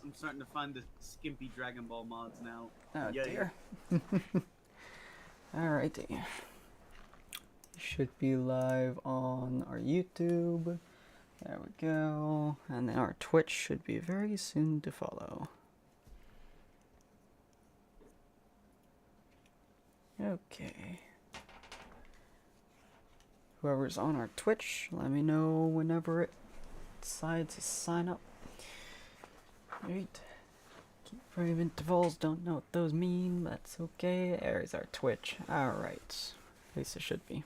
I'm starting to find the skimpy Dragon Ball mods now. Oh Yay. dear. Alrighty. Should be live on our YouTube. There we go. And then our Twitch should be very soon to follow. Okay. Whoever's on our Twitch, let me know whenever it decides to sign up. Right. Keep frame intervals, don't know what those mean, but that's okay. There's our Twitch. Alright. At least it should be.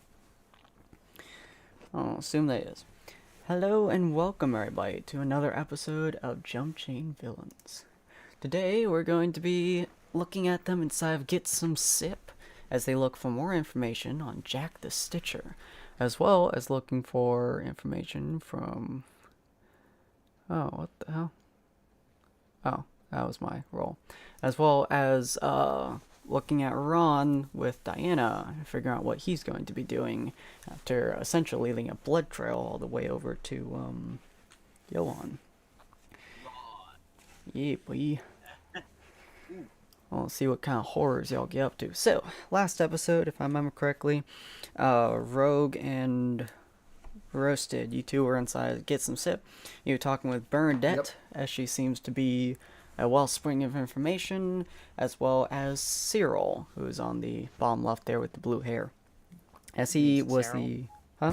I'll assume that is. Hello and welcome everybody to another episode of Jumpchain Villains. Today we're going to be looking at them inside of Get Some Sip as they look for more information on Jack the Stitcher, as well as looking for information from... Oh, what the hell? Oh, that was my role. As well as looking at Ron with Diana and figuring out what he's going to be doing after essentially leaving a blood trail all the way over to Johan. Yeah, boy. Well, let's see what kind of horrors y'all get up to. So, last episode, if I remember correctly, Rogue and Roasted, you two were inside Get Some Sip. You were talking with Bernadette, as she seems to be a wellspring of information, as well as Cyril, who's on the bottom left there with the blue hair. As he was Cyril? the... Huh?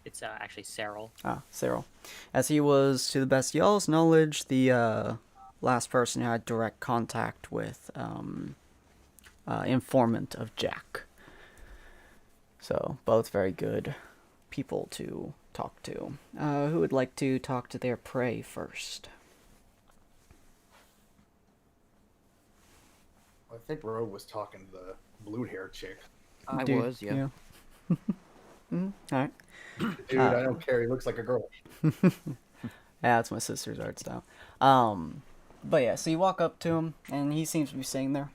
It's actually Cyril. Ah, Cyril. As he was, to the best of y'all's knowledge, the last person who had direct contact with informant of Jack. So, both very good people to talk to. Who would like to talk to their prey first? I think Rogue was talking to the blue-haired chick. I Dude, was, yeah. Alright. Dude, I don't care. He looks like a girl. Yeah, that's my sister's art style. But yeah, so you walk up to him, and he seems to be sitting there.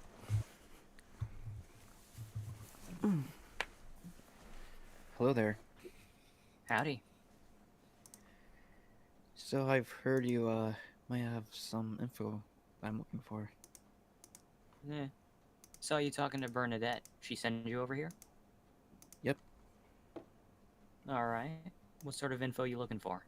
Hello there. Howdy. So I've heard you might have some info I'm looking for. Yeah. Saw you talking to Bernadette. She sent you over here? Yep. Alright. What sort of info you looking for?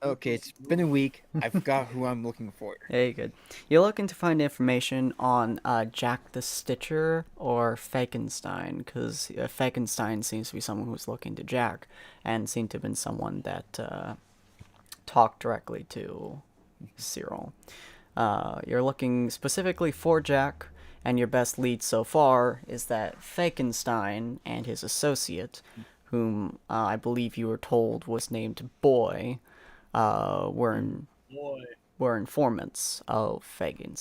Okay, it's been a week. I forgot who I'm looking for. Hey, good. You're looking to find information on Jack the Stitcher or Falkenstein, because Falkenstein seems to be someone who's looking to Jack, and seemed to have been someone that talked directly to Cyril. You're looking specifically for Jack, and your best lead so far is that Falkenstein and his associate, whom I believe you were told was named Boy, were informants of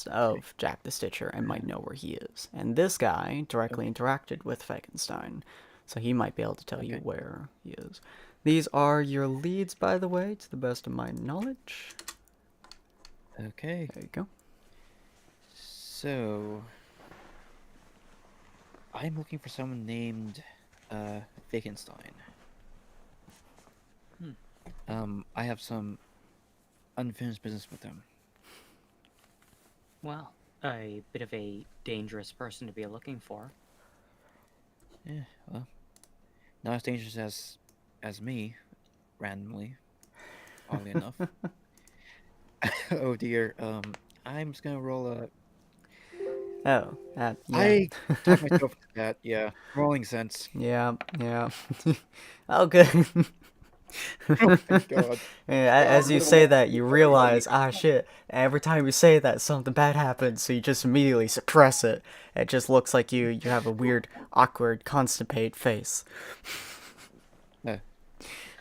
of Jack the Stitcher and might know where he is. And this guy directly interacted with Falkenstein, so he might be able to tell you where he is. These are your leads, by the way, to the best of my knowledge. Okay. There you go. So I'm looking for someone named Falkenstein. I have some unfinished business with him. Well, a bit of a dangerous person to be looking for. Yeah, well, not as dangerous as me, randomly, oddly enough. Oh dear. I'm just gonna roll a. Oh, yeah. I talked myself to that. Yeah, rolling sense. Yeah. Oh, good. Oh my god. Yeah, as you say that, you realize, ah, shit, every time you say that, something bad happens, so you just immediately suppress it. It just looks like you have a weird, awkward, constipated face. I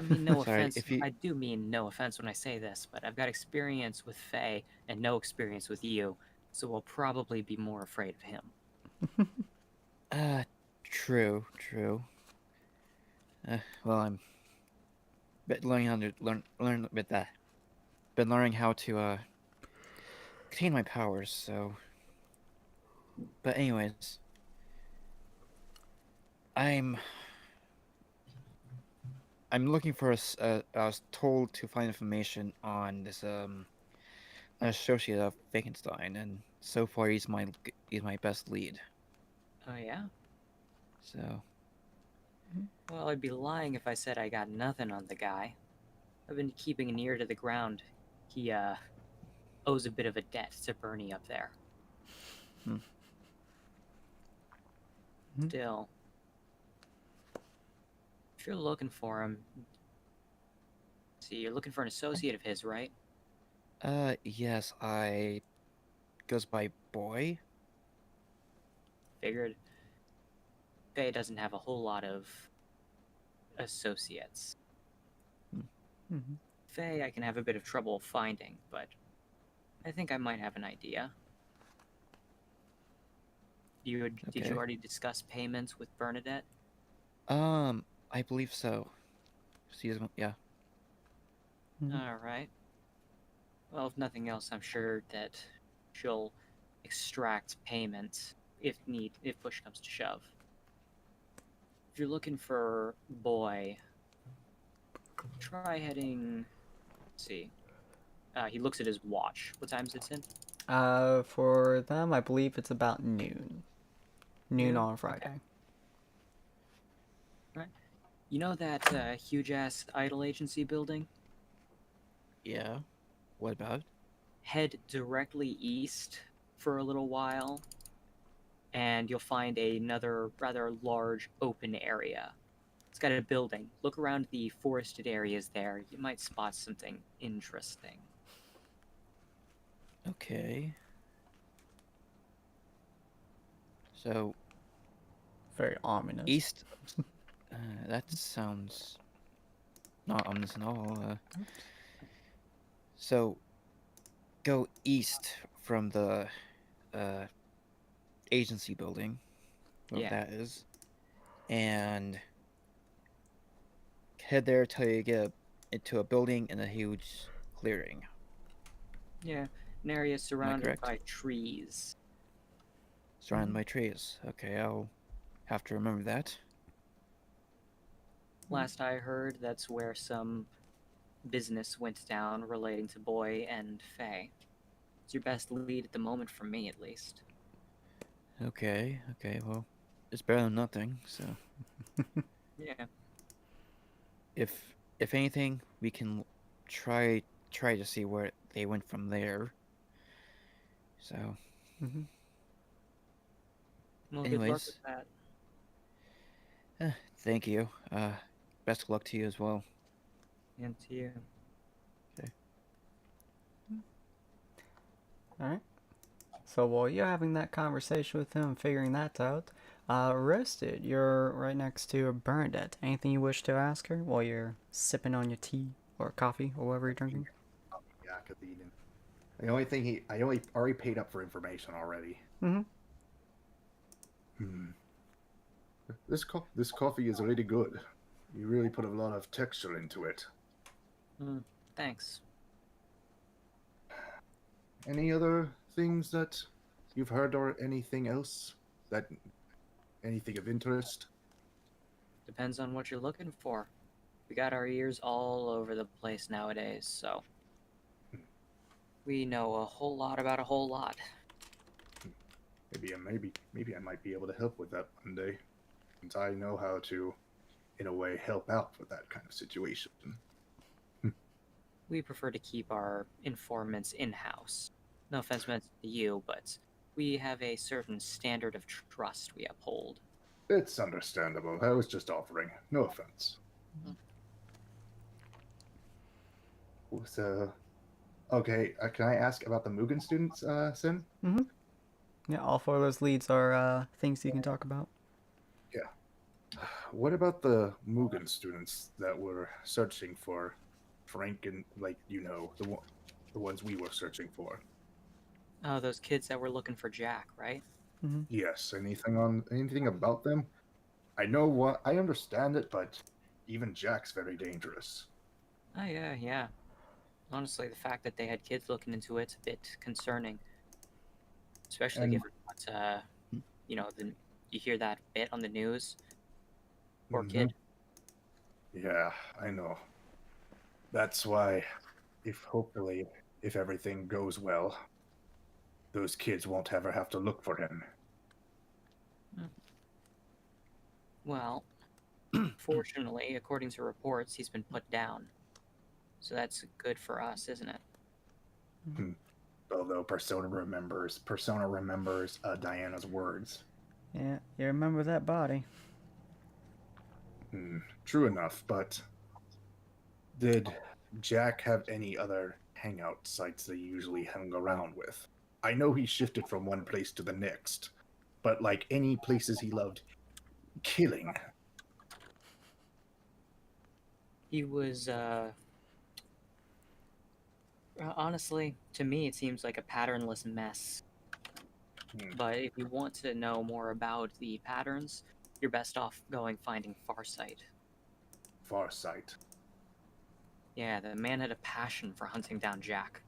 mean, no Sorry, offense. if you- I do mean no offense when I say this, but I've got experience with Faye and no experience with you, so we'll probably be more afraid of him. True. Well, I'm learning how to learn with that. Been learning how to contain my powers. So, but anyways, I'm looking for I was told to find information on this an associate of Wittgenstein, and so far he's my best lead. Oh yeah. So Well, I'd be lying if I said I got nothing on the guy. I've been keeping an ear to the ground. He owes a bit of a debt to Bernie up there. Hmm. Hmm. Still, if you're looking for him, see, you're looking for an associate of his, right? yes, I goes by Boy. Figured. Faye doesn't have a whole lot of associates. Mhm. Faye, I can have a bit of trouble finding, but I think I might have an idea. Did Okay. you already discuss payments with Bernadette? I believe so. Yeah. Mhm. All right. Well, if nothing else, I'm sure that she'll extract payment if push comes to shove. If you're looking for Boy, try heading. Let's see. He looks at his watch. What time is it in? For them, I believe it's about noon. Noon Noon? on Friday. Right. You know that huge ass idol agency building? Yeah. What about it? Head directly east for a little while, and you'll find another rather large open area. It's got a building. Look around the forested areas there. You might spot something interesting. Okay. So Very ominous. east. That sounds not ominous at all. So go east from the uh agency building, whatever Yeah. that is, and head there till you get into a building in a huge clearing. Yeah. An area surrounded correct? by trees. Surrounded by trees. Okay, I'll have to remember that. Last I heard, that's where some business went down relating to Boy and Faye. It's your best lead at the moment, for me at least. Okay, well, it's better than nothing. So Yeah. if anything, we can try to see where they went from there. So, Well, good luck anyways, with that. thank you. Best of luck to you as well. And to you. Alright. So while you're having that conversation with him and figuring that out, Roasted, you're right next to Bernadette. Anything you wish to ask her while you're sipping on your tea or coffee or whatever you're drinking? Yeah, Cathedral. The only thing I only already paid up for information already. Mm-hmm. This coffee is really good. You really put a lot of texture into it. Thanks. Any other things that you've heard or anything else? Anything of interest? Depends on what you're looking for. We got our ears all over the place nowadays, so we know a whole lot about a whole lot. Maybe I might be able to help with that one day, since I know how to, in a way, help out with that kind of situation. We prefer to keep our informants in-house. No offense meant to you, but we have a certain standard of trust we uphold. It's understandable. I was just offering. No offense. So, okay, can I ask about the Mugen students, Sin? Mm-hmm. Yeah, all four of those leads are things you can talk about. What about the Mugen students that were searching for Frank and, the ones we were searching for? Oh, those kids that were looking for Jack, right? Mm-hmm. Yes, anything about them? I understand it, but even Jack's very dangerous. Oh, yeah. Honestly, the fact that they had kids looking into it's a bit concerning. Especially And- given what, you hear that bit on the news. Poor Mhm. kid. Yeah, I know. That's why, if hopefully, if everything goes well, those kids won't ever have to look for him. Well, fortunately, according to reports, he's been put down. So that's good for us, isn't it? Although Persona remembers Diana's words. Yeah, you remember that body. True enough, but did Jack have any other hangout sites that he usually hung around with? I know he shifted from one place to the next, but like any places he loved killing. He was, honestly, to me, it seems like a patternless mess. But if you want to know more about the patterns, you're best off finding Farsight. Farsight. Yeah, the man had a passion for hunting down Jack.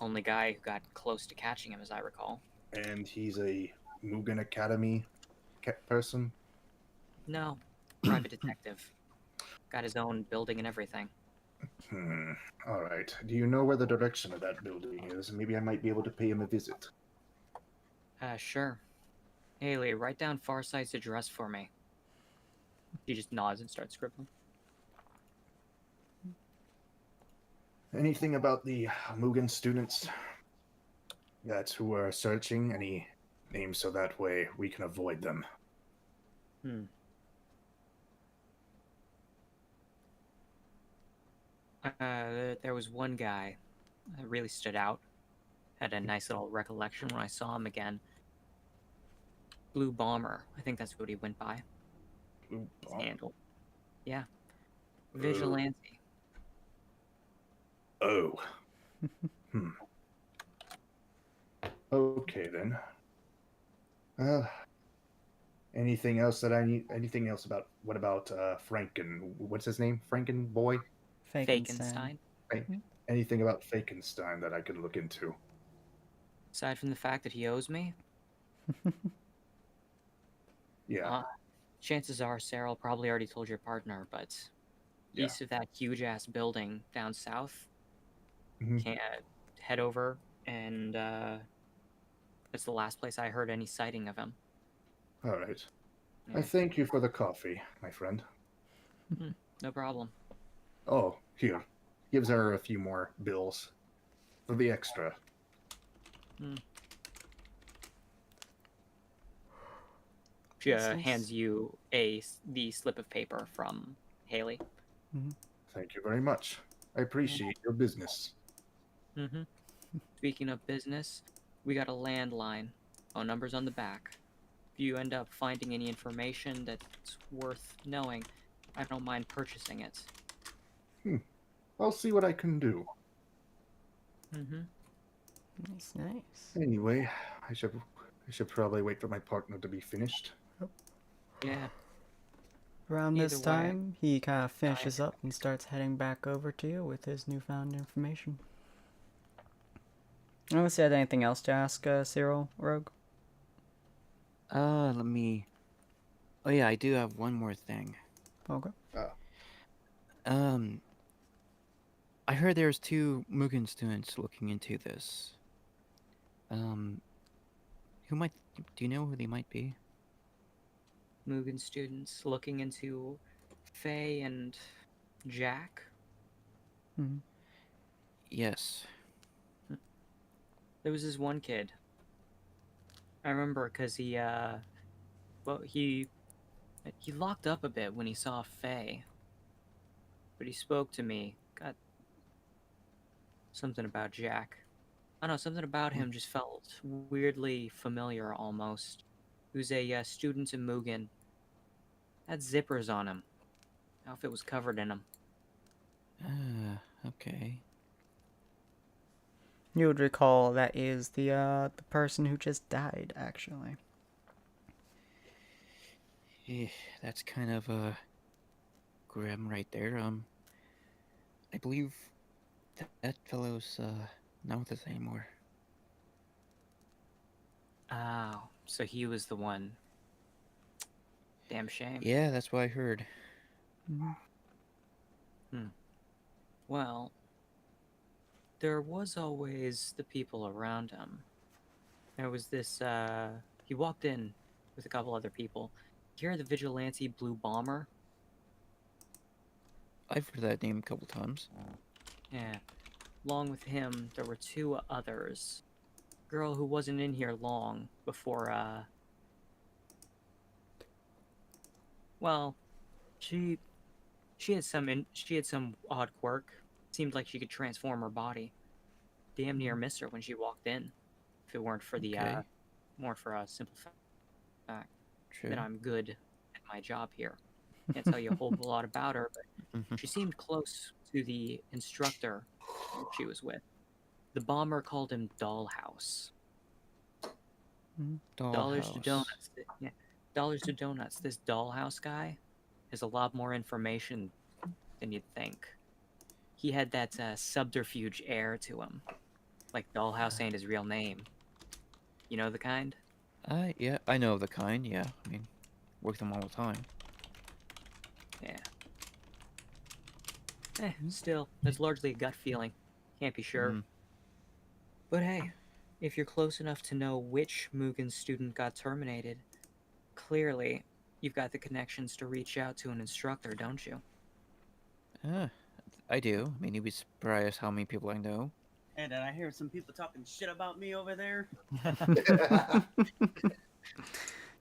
Only guy who got close to catching him, as I recall. And he's a Mugen Academy person? No, private detective. Got his own building and everything. Alright. Do you know where the direction of that building is? Maybe I might be able to pay him a visit. Sure. Haley, write down Farsight's address for me. He just nods and starts scribbling. Anything about the Mugen students who are searching? Any names so that way we can avoid them? There was one guy that really stood out. Had a nice little recollection when I saw him again. Blue Bomber. I think that's what he went by. Blue His Bomber? handle. Yeah. Vigilante. Oh. Okay then. Anything else that I need? Anything else about? What about Franken? What's his name? Franken boy? Fakenstein. Anything about Fakenstein that I could look into? Aside from the fact that he owes me, Yeah. chances are Sarah probably already told your partner, but Yeah. east of that huge-ass building down south, Mhm. can't head over, and that's the last place I heard any sighting of him. All right. Yeah. I thank you for the coffee, my friend. No problem. Oh, here. Gives her a few more bills for the extra. She That's nice. hands you the slip of paper from Haley. Thank you very much. I appreciate your business. Speaking of business, we got a landline. Phone number's on the back. If you end up finding any information that's worth knowing, I don't mind purchasing it. I'll see what I can do. Nice. Anyway, I should probably wait for my partner to be finished. Yeah. Around this Either way, time, he kind of finishes up and starts heading back over to you with his newfound information. Unless you had anything else to ask, Cyril, Rogue? Let me... Oh yeah, I do have one more thing. Okay. I heard there's 2 Mugen students looking into this. Who might... Do you know who they might be? Mugen students looking into Faye and Jack. Yes. There was this one kid. I remember because he locked up a bit when he saw Faye. But he spoke to me. Got something about Jack. I don't know, something about him just felt weirdly familiar almost. He was a student in Mugen. Had zippers on him. Outfit was covered in them. Okay. You would recall that is the person who just died, actually. That's kind of grim right there. I believe that fellow's not with us anymore. Oh, so he was the one. Damn shame. Yeah, that's what I heard. Well, there was always the people around him. There was this, he walked in with a couple other people. You hear the vigilante Blue Bomber? I've heard that name a couple times. Yeah. Along with him, there were two others. Girl who wasn't in here long before, well, she had some odd quirk. Seemed like she could transform her body. Damn near missed her when she walked in. If it weren't for the Okay. more for a simple fact True. that I'm good at my job here. Can't tell you a whole lot about her, but Mhm. she seemed close to the instructor she was with. The bomber called him Dollhouse. Dollars to Dollhouse. donuts. Yeah, dollars to donuts. This Dollhouse guy has a lot more information than you'd think. He had that subterfuge air to him, like Dollhouse ain't his real name. You know the kind? Yeah, I know of the kind. Yeah, I mean, work them all the time. Yeah. Still, that's largely a gut feeling. Can't be sure. Mhm. But hey, if you're close enough to know which Mugen student got terminated, clearly you've got the connections to reach out to an instructor, don't you? I do. I mean, you'd be surprised how many people I know. And then I hear some people talking shit about me over there.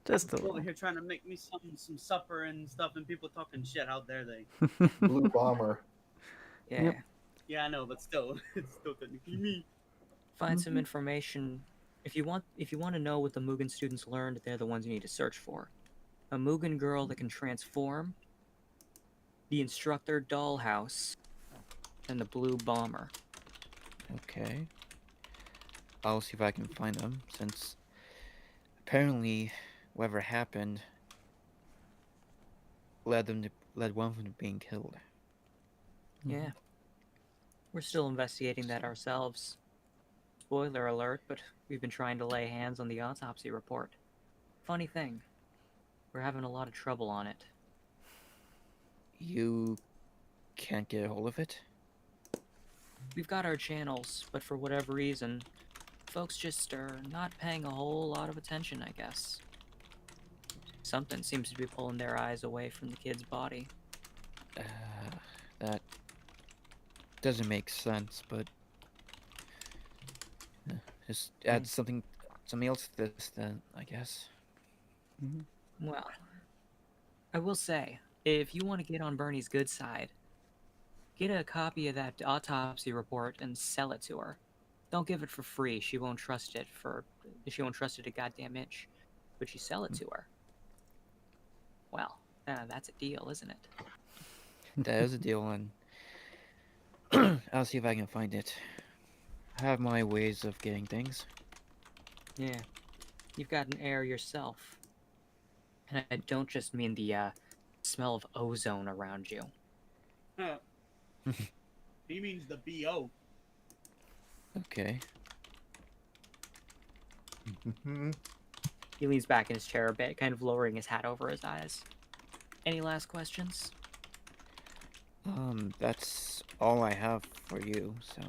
Just a Over little. here trying to make me some supper and stuff, and people talking shit. How dare they? Blue Bomber. Yeah. Yep. Yeah, I know, but still, it's still technically me. Find some information. If you want to know what the Mugen students learned, they're the ones you need to search for. A Mugen girl that can transform, the instructor Dollhouse, and the Blue Bomber. Okay. I'll see if I can find them, since apparently whatever happened led one of them to being killed. Yeah. We're still investigating that ourselves. Spoiler alert, but we've been trying to lay hands on the autopsy report. Funny thing, we're having a lot of trouble on it. You can't get a hold of it? We've got our channels, but for whatever reason, folks just are not paying a whole lot of attention, I guess. Something seems to be pulling their eyes away from the kid's body. That doesn't make sense, but just add something else to this then, I guess. Well, I will say, if you want to get on Bernie's good side, get a copy of that autopsy report and sell it to her. Don't give it for free. She won't trust it a goddamn inch. But you sell it to her. Well, that's a deal, isn't it? That is a deal, and I'll see if I can find it. I have my ways of getting things. Yeah. You've got an air yourself. And I don't just mean the smell of ozone around you. He means the BO. Okay. He leans back in his chair a bit, kind of lowering his hat over his eyes. Any last questions? That's all I have for you, so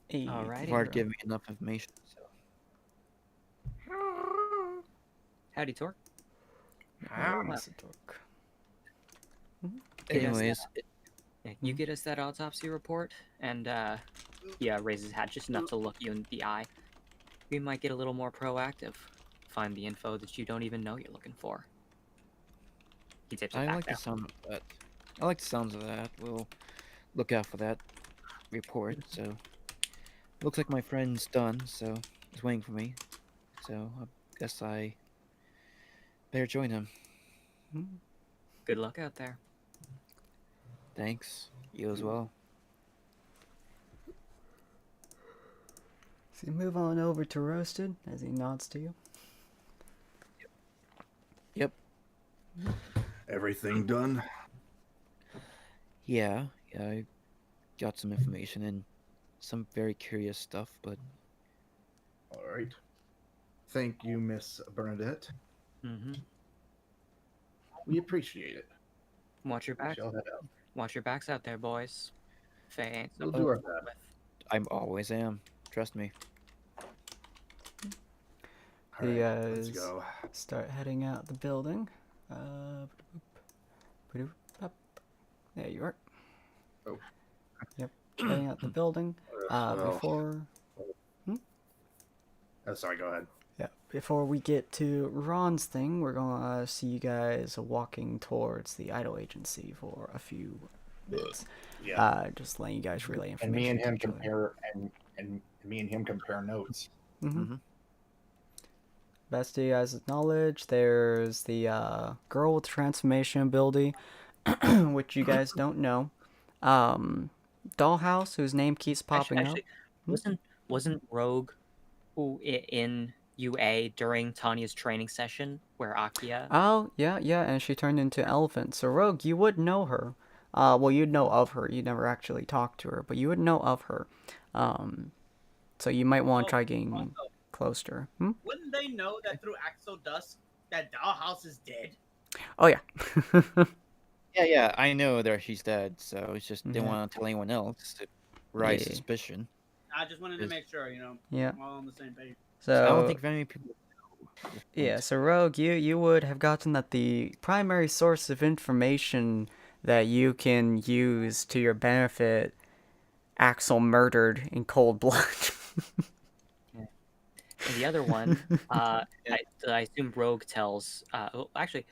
Hey, Alrighty. you've already given me enough information, so. Howdy, Torque. Mr. Torque. Get us Anyways, Yeah, you get us that autopsy report, and yeah, raises his hat just enough to look you in the eye. We might get a little more proactive. Find the info that you don't even know you're looking for. He tips it I back like down. the sound of that. I like the sounds of that. We'll look out for that report, so. Looks like my friend's done, so he's waiting for me. So I guess I better join him. Good luck out there. Thanks. You as well. So you move on over to Roasted as he nods to you. Yep. Everything done? Yeah, I got some information and some very curious stuff, but All right. Thank you, Miss Bernadette. Mm-hmm. We appreciate it. Watch your We back. shall head out. Watch your backs out there, boys. Faye ain't We'll something do our to fuck best. with. I always am. Trust me. All You right, let's guys go. start heading out the building. There you are. Oh. Yep, heading out the building. Well, Before sorry, go ahead. Yeah, before we get to Ron's thing, we're gonna see you guys walking towards the idol agency for a few bits. Yeah. Just letting you guys relay And me information. and him to each other. compare and me and him compare notes. Mm-hmm. Best of you guys' knowledge, there's the girl with the transformation ability, which you guys don't know. Dollhouse, whose name keeps popping Actually, up. wasn't Rogue in UA during Tanya's training session where Akia? Oh, yeah, and she turned into elephant. So Rogue, you would know her. Well, you'd know of her. You never actually talked to her, but you would know of her. So you might want to try getting Also, close to her. wouldn't they know that through Axel Dusk that Dollhouse is dead? Oh, yeah. Yeah, I know that she's dead, so it's just didn't Yeah. want to tell anyone else to raise Yeah. suspicion. I just wanted to make sure, you know, Yeah. we're all on the same page. So I don't think very many people know. yeah, so Rogue, you would have gotten that the primary source of information that you can use to your benefit, Axel murdered in cold blood. And the other one, I assume Rogue tells. Actually,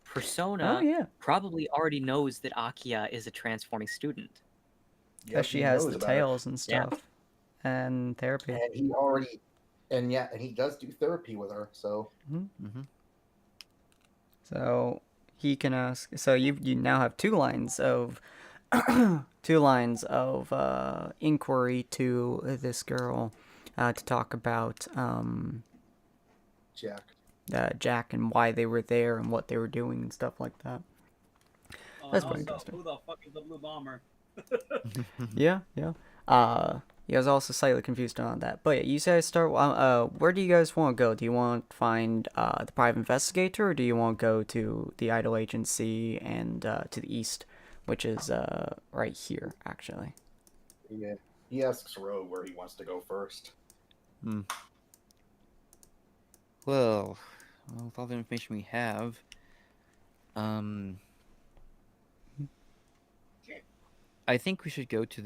Persona Oh yeah, probably already knows that Akia is a transforming student. because she he has knows the about it. tails and Yeah. stuff, and therapy. And he already, and he does do therapy with her. So So he can ask. So you now have two lines of inquiry to this girl to talk about Jack. Jack and why they were there and what they were doing and stuff like that. That's Also, pretty interesting. who the fuck is the Blue Bomber? Yeah. You guys are also slightly confused on that. But yeah, you guys start. Where do you guys want to go? Do you want to find the private investigator, or do you want to go to the idol agency and to the east, which is right here, actually? Yeah. He asks Rogue where he wants to go first. Well, with all the information we have, I think we should go to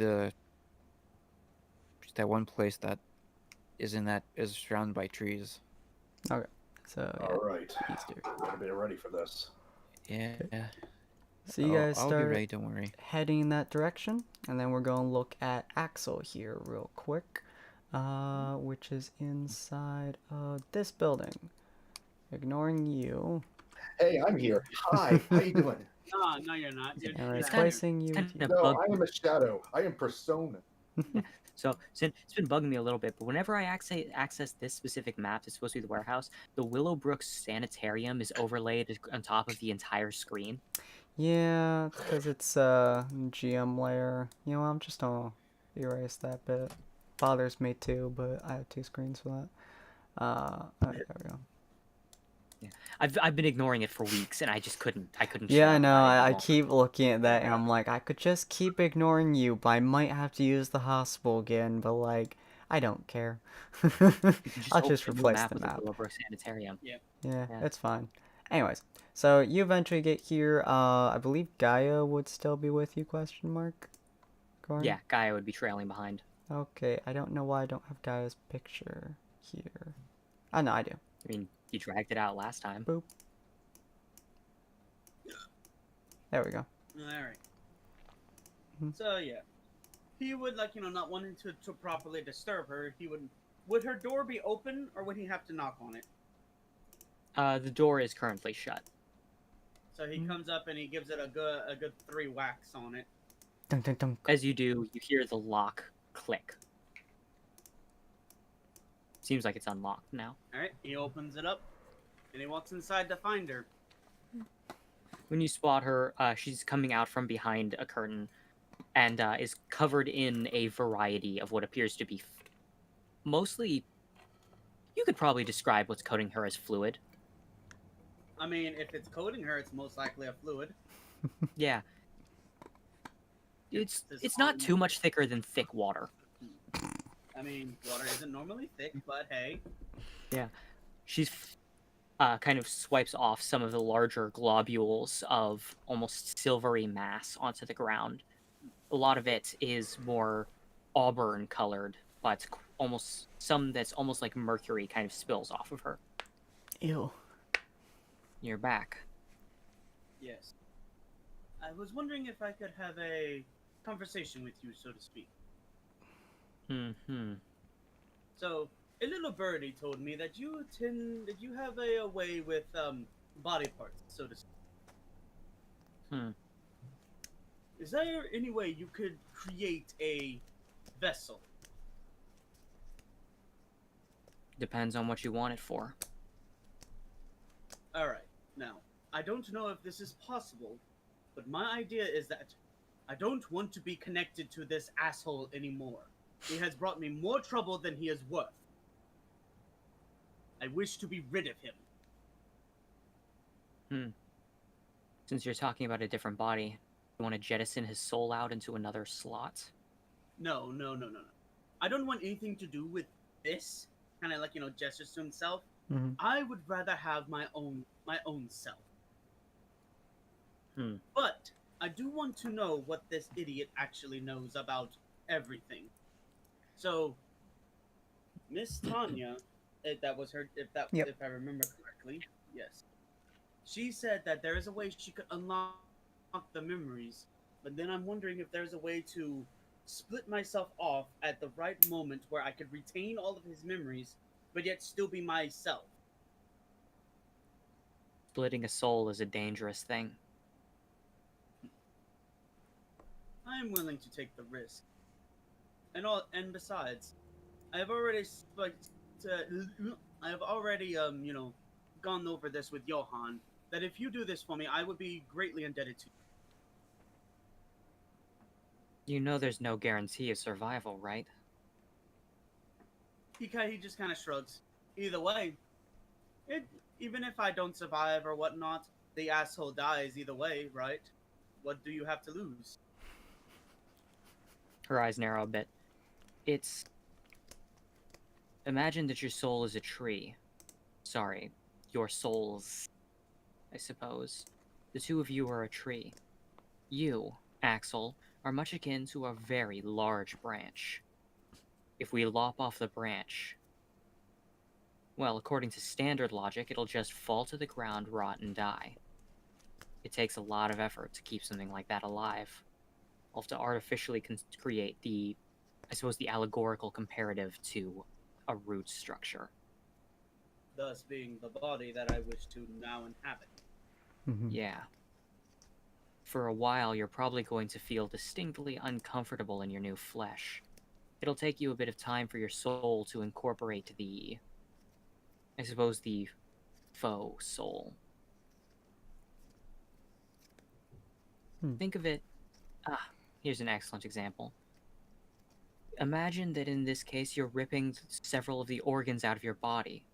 that one place that is surrounded by trees. Okay. So yeah, All right. east here. Better be ready for this. Yeah. So you guys I'll be start ready. Don't worry. heading in that direction, and then we're going to look at Axel here real quick, which is inside of this building. Ignoring you. Hey, I'm here. Hi. How you doing? No, you're not. You're, And you're replacing you. kind with of you. No, bug. I am a shadow. I am Persona. So it's been bugging me a little bit, but whenever I access this specific map, it's supposed to be the warehouse. The Willowbrook Sanitarium is overlaid on top of the entire screen. Yeah, because it's GM layer. You know, I'm just gonna erase that bit. Bothers me too, but I have two screens for that. Alright, there we go. Yeah. I've been ignoring it for weeks, and I just couldn't. I couldn't. Yeah, I shut know. up. I won't. keep looking at that, and I'm like, I could just keep ignoring you, but I might have to use the hospital again. But like, I don't care. You can I'll open just a new replace map the with map. Willowbrook Sanitarium. Yeah, Yeah. it's fine. Anyways, so you eventually get here. I believe Gaia would still be with you? Question mark. Corn? Yeah, Gaia would be trailing behind. Okay, I don't know why I don't have Gaia's picture here. Oh no, I do. I mean, you dragged it out last time. Boop. There we go. All right. Mhm. So yeah, he would not wanting to properly disturb her. He would her door be open or would he have to knock on it? The door is currently shut. So he comes up and he gives it a good 3 whacks on it. Dun, dun, dun. As you do, you hear the lock click. Seems like it's unlocked now. All right. He opens it up and he walks inside to find her. When you spot her, she's coming out from behind a curtain and is covered in a variety of what appears to be mostly. You could probably describe what's coating her as fluid. I mean, if it's coating her, it's most likely a fluid. Yeah. It's This not on- too much thicker than thick water. I mean, water isn't normally thick, but hey. She's kind of swipes off some of the larger globules of almost silvery mass onto the ground. A lot of it is more auburn colored, but almost some that's almost like mercury kind of spills off of her. Ew. You're back. Yes. I was wondering if I could have a conversation with you, so to speak. Hmm. So, a little birdie told me that you have a way with body parts, so to speak. Hmm. Is there any way you could create a vessel? Depends on what you want it for. Alright, now, I don't know if this is possible, but my idea is that I don't want to be connected to this asshole anymore. He has brought me more trouble than he is worth. I wish to be rid of him. Since you're talking about a different body, you want to jettison his soul out into another slot? No. I don't want anything to do with this. Kind of like, gestures to himself. Mm-hmm. I would rather have my own self. Hmm. But I do want to know what this idiot actually knows about everything. So, Miss Tanya, if that was her, if I remember correctly, yes. She said that there is a way she could unlock the memories, but then I'm wondering if there's a way to split myself off at the right moment where I could retain all of his memories, but yet still be myself. Splitting a soul is a dangerous thing. I am willing to take the risk. And besides, I have already gone over this with Johan, that if you do this for me, I would be greatly indebted to you. You know there's no guarantee of survival, right? He just kind of shrugs. Either way, even if I don't survive or whatnot, the asshole dies either way, right? What do you have to lose? Her eyes narrow a bit. Imagine that your soul is a tree. Sorry, your souls, I suppose. The two of you are a tree. You, Axel, are much akin to a very large branch. If we lop off the branch, well, according to standard logic, it'll just fall to the ground, rot, and die. It takes a lot of effort to keep something like that alive. I'll have to artificially create the allegorical comparative to a root structure. Thus being the body that I wish to now inhabit. Mm-hmm. Yeah. For a while, you're probably going to feel distinctly uncomfortable in your new flesh. It'll take you a bit of time for your soul to incorporate the faux soul. Think of it... here's an excellent example. Imagine that in this case, you're ripping several of the organs out of your body.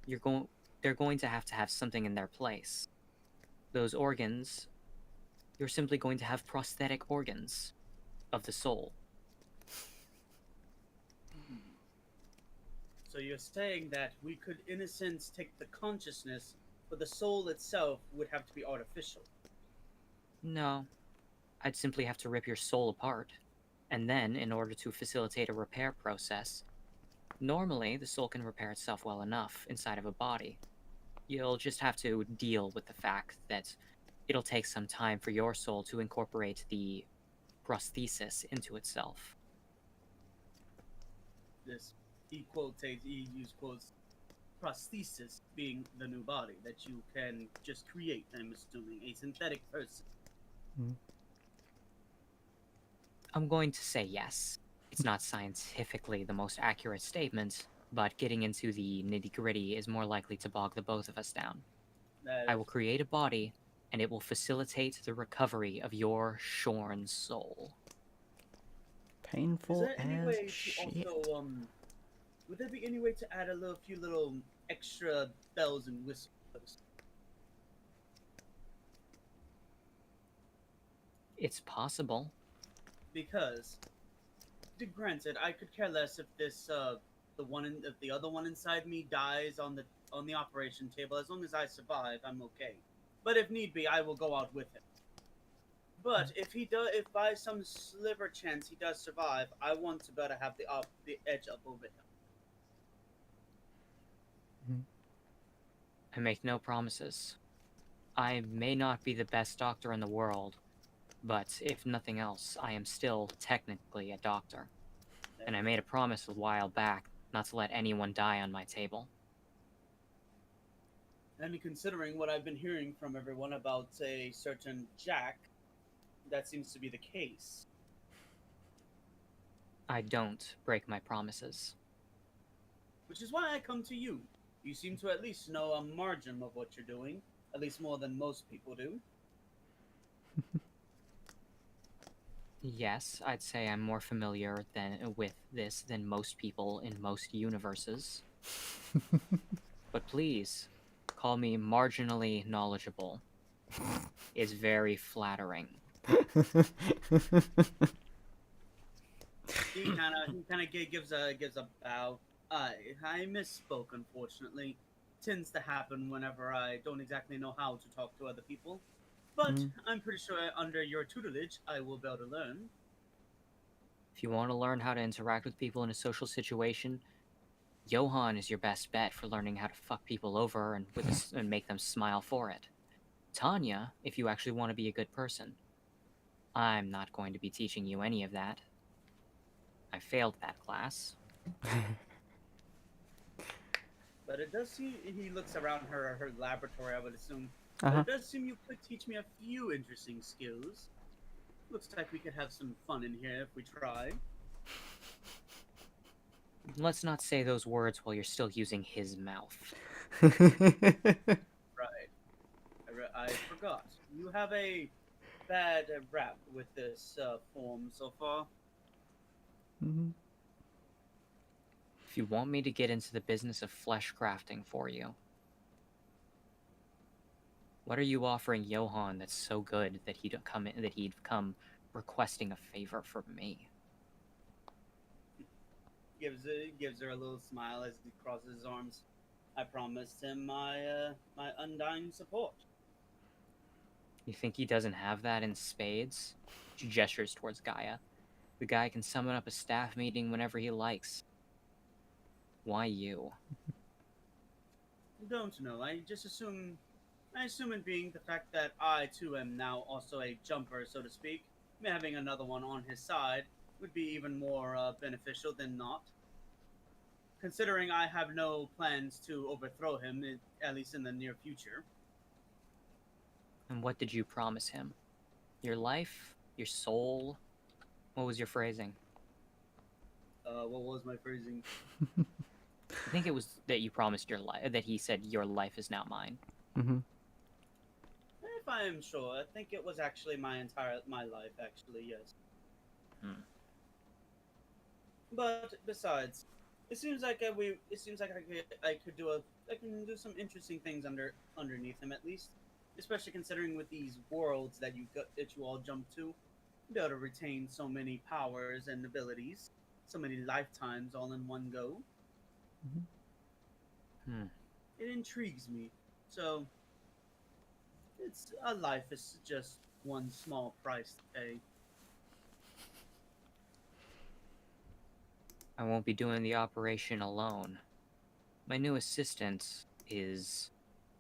They're going to have something in their place. Those organs... You're simply going to have prosthetic organs of the soul. So you're saying that we could, in a sense, take the consciousness, but the soul itself would have to be artificial. No. I'd simply have to rip your soul apart. And then, in order to facilitate a repair process, normally the soul can repair itself well enough inside of a body. You'll just have to deal with the fact that it'll take some time for your soul to incorporate the prosthesis into itself. He used quotes, prosthesis being the new body that you can just create, I'm assuming, a synthetic person. I'm going to say yes. It's not scientifically the most accurate statement, but getting into the nitty-gritty is more likely to bog the both of us down. I will create a body, and it will facilitate the recovery of your shorn soul. Painful Is there any as way shit. to also, would there be any way to add a few little extra bells and whistles? It's possible. Because, granted, I could care less if if the other one inside me dies on the operation table. As long as I survive, I'm okay. But if need be, I will go out with him. But if by some sliver chance he does survive, I want to better have the edge up over him. I make no promises. I may not be the best doctor in the world, but if nothing else, I am still technically a doctor. And I made a promise a while back not to let anyone die on my table. And considering what I've been hearing from everyone about a certain Jack, that seems to be the case. I don't break my promises. Which is why I come to you. You seem to at least know a margin of what you're doing, at least more than most people do. Yes, I'd say I'm more familiar with this than most people in most universes. But please, call me marginally knowledgeable. It's very flattering. He kind of gives a bow. I misspoke, unfortunately. Tends to happen whenever I don't exactly know how to talk to other people. But I'm pretty sure under your tutelage, I will be able to learn. If you want to learn how to interact with people in a social situation, Johann is your best bet for learning how to fuck people over and make them smile for it. Tanya, if you actually want to be a good person. I'm not going to be teaching you any of that. I failed that class. But it does seem, he looks around her laboratory, I would assume. Uh-huh. But it does seem you could teach me a few interesting skills. Looks like we could have some fun in here if we try. Let's not say those words while you're still using his mouth. Right. I forgot. You have a bad rap with this form so far. If you want me to get into the business of flesh crafting for you, what are you offering Johann that's so good that he'd come requesting a favor from me? Gives her a little smile as he crosses his arms. I promised him my undying support. You think he doesn't have that in spades? She gestures towards Gaia. The guy can summon up a staff meeting whenever he likes. Why you? Don't know. I assume it being the fact that I too am now also a jumper, so to speak, having another one on his side would be even more beneficial than not. Considering I have no plans to overthrow him, at least in the near future. And what did you promise him? Your life? Your soul? What was your phrasing? What was my phrasing? I think it was that you promised your life, that he said your life is now mine. If I am sure, I think it was actually my life, actually, yes. But besides, it seems like I can do some interesting things underneath him, at least, especially considering with these worlds that you all jump to, be able to retain so many powers and abilities, so many lifetimes all in one go. It intrigues me. So, a life is just one small price to pay. I won't be doing the operation alone. My new assistant is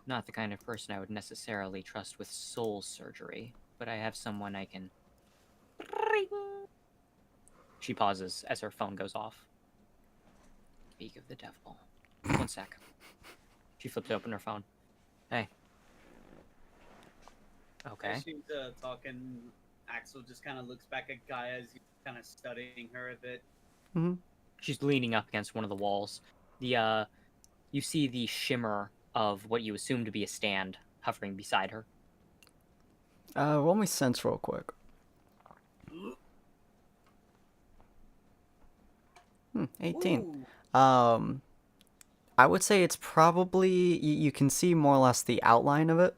not the kind of person I would necessarily trust with soul surgery, but I have someone I can... She pauses as her phone goes off. Speak of the devil. 1 sec. She flips open her phone. Hey. Okay. As she's talking, Axel just kind of looks back at Gaia as he's kind of studying her a bit. She's leaning up against one of the walls. You see the shimmer of what you assume to be a stand hovering beside her. Roll me sense real quick. 18. Ooh. I would say it's probably, you can see more or less the outline of it.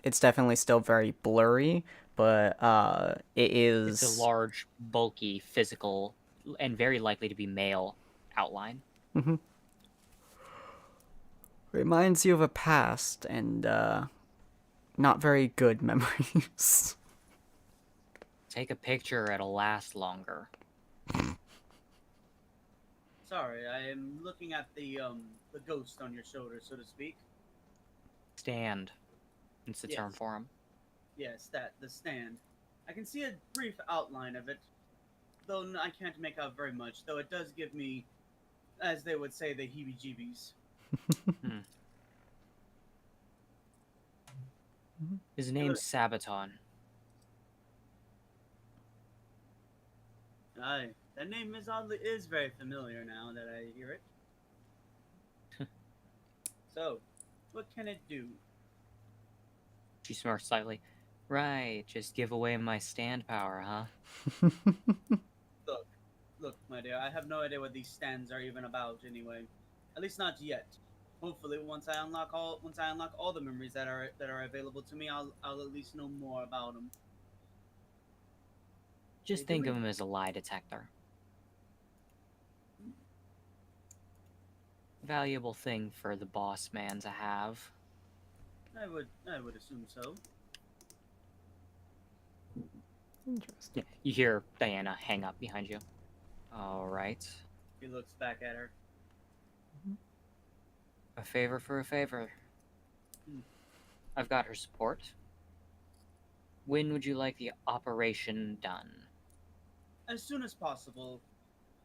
It's definitely still very blurry, but it It's is. a large, bulky, physical, and very likely to be male outline. Mm-hmm. Reminds you of a past and not very good memories. Take a picture, it'll last longer. Sorry, I am looking at the ghost on your shoulder, so to speak. Stand. It's the term Yes. for him. Yes, the stand. I can see a brief outline of it, though I can't make out very much. Though it does give me, as they would say, the heebie-jeebies. His name's Sabaton. Aye, that name is very familiar now that I hear it. So, what can it do? She smirks slightly. Right, just give away my stand power, huh? Look, my dear, I have no idea what these stands are even about anyway. At least not yet. Hopefully, once I unlock all the memories that are available to me, I'll at least know more about them. Just think of him as a lie detector. Valuable thing for the boss man to have. I would assume so. Interesting. Yeah, you hear Diana hang up behind you. Alright. He looks back at her. A favor for a favor. Hmm. I've got her support. When would you like the operation done? As soon as possible,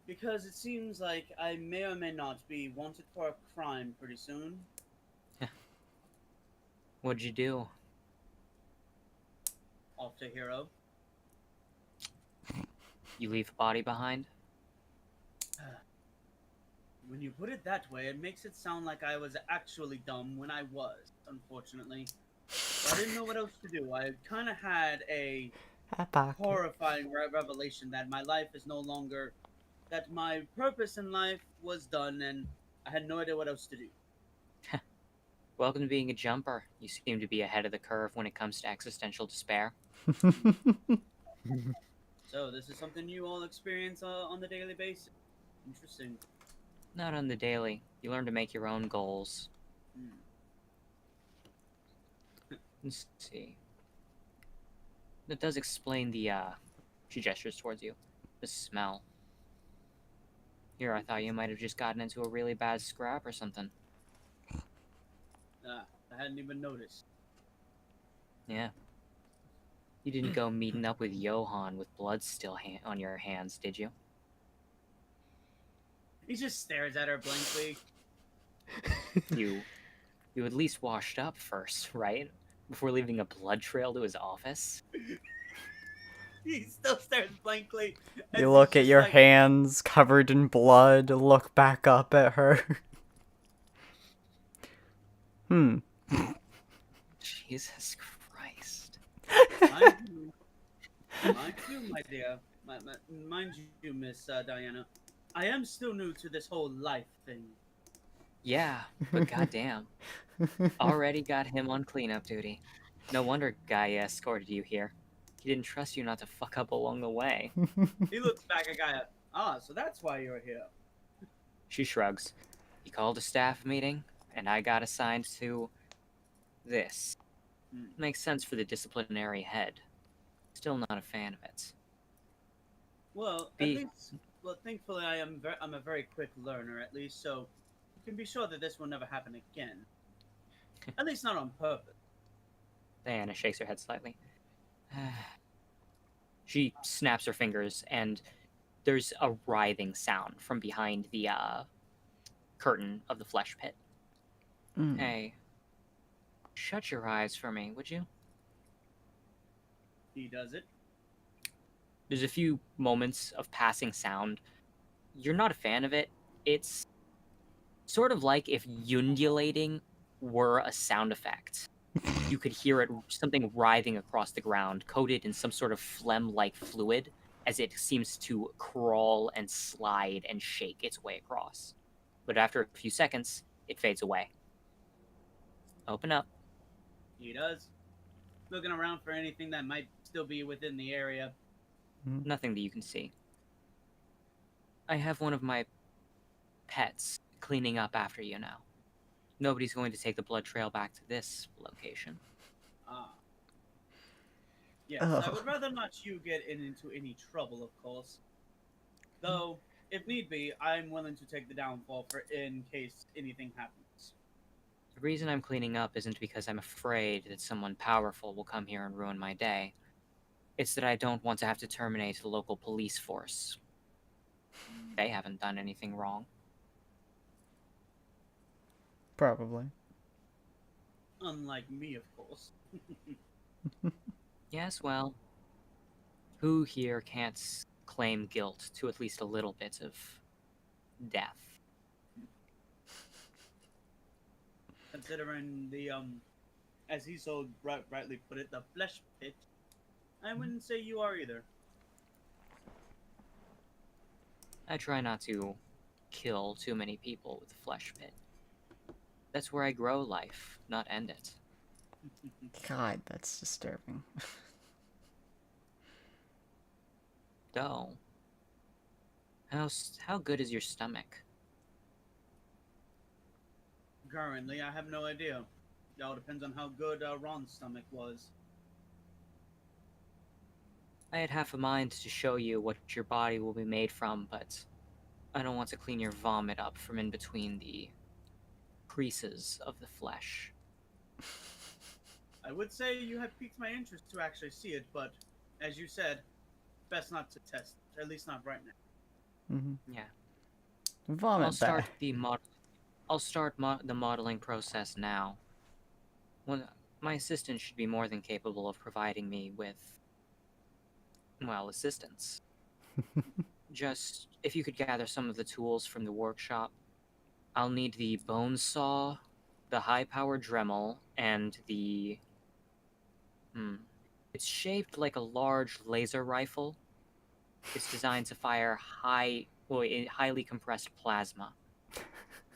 because it seems like I may or may not be wanted for a crime pretty soon. What'd you do? Off to Hero. You leave a body behind? When you put it that way, it makes it sound like I was actually dumb when I was, unfortunately. But I didn't know what else to do. I kind of had a horrifying revelation that my life is no longer... that my purpose in life was done, and I had no idea what else to do. Welcome to being a jumper. You seem to be ahead of the curve when it comes to existential despair. So, this is something you all experience on the daily basis? Interesting. Not on the daily. You learn to make your own goals. Let's see. That does explain the, she gestures towards you. The smell. Here, I thought you might have just gotten into a really bad scrap or something. I hadn't even noticed. Yeah. You didn't go meeting up with Johan with blood still on your hands, did you? He just stares at her blankly. You at least washed up first, right? Before leaving a blood trail to his office? He still stares blankly. You look at your hands covered in blood, look back up at her. Jesus Christ. Mind you, my dear. Mind you, Miss Diana. I am still new to this whole life thing. Yeah, but goddamn. Already got him on cleanup duty. No wonder Gaia escorted you here. He didn't trust you not to fuck up along the way. He looks back at Gaia. Ah, so that's why you're here. She shrugs. He called a staff meeting, and I got assigned to this. Makes sense for the disciplinary head. Still not a fan of it. Well, thankfully I'm a very quick learner, at least, so you can be sure that this will never happen again. At least not on purpose. Diana shakes her head slightly. She snaps her fingers, and there's a writhing sound from behind the curtain of the flesh pit. Hey, shut your eyes for me, would you? He does it. There's a few moments of passing sound. You're not a fan of it. It's sort of like if undulating were a sound effect. You could hear it, something writhing across the ground, coated in some sort of phlegm-like fluid, as it seems to crawl and slide and shake its way across. But after a few seconds, it fades away. Open up. He does. Looking around for anything that might still be within the area. Nothing that you can see. I have one of my pets cleaning up after you now. Nobody's going to take the blood trail back to this location. Ah. Yes, Ugh. I would rather not you get into any trouble, of course. Though, if need be, I'm willing to take the downfall for in case anything happens. The reason I'm cleaning up isn't because I'm afraid that someone powerful will come here and ruin my day. It's that I don't want to have to terminate the local police force. They haven't done anything wrong. Probably. Unlike me, of course. Yes, well, who here can't claim guilt to at least a little bit of death? Considering the, as he so rightly put it, the flesh pit, I wouldn't say you are either. I try not to kill too many people with the flesh pit. That's where I grow life, not end it. God, that's disturbing. So, how good is your stomach? Currently, I have no idea. It all depends on how good Ron's stomach was. I had half a mind to show you what your body will be made from, but I don't want to clean your vomit up from in between the creases of the flesh. I would say you have piqued my interest to actually see it, but as you said, best not to test, at least not right now. Yeah. Vomit I'll start back. the modeling process now. Well, my assistant should be more than capable of providing me with, well, assistance. Just, if you could gather some of the tools from the workshop. I'll need the bone saw, the high-powered Dremel, and the... It's shaped like a large laser rifle. It's designed to fire highly compressed plasma.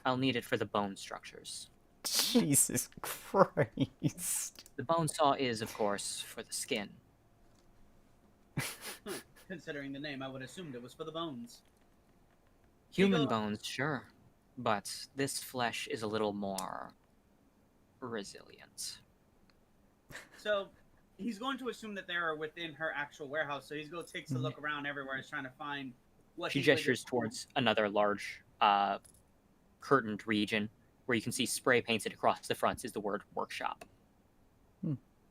I'll need it for the bone structures. Jesus Christ. The bone saw is, of course, for the skin. Considering the name, I would assumed it was for the bones. Human Eagle- bones, sure. But this flesh is a little more resilient. So, he's going to assume that they are within her actual warehouse, so he's going to take a look around everywhere, he's trying to find what She he's going to gestures do. towards another large, curtained region where you can see spray painted across the front is the word workshop.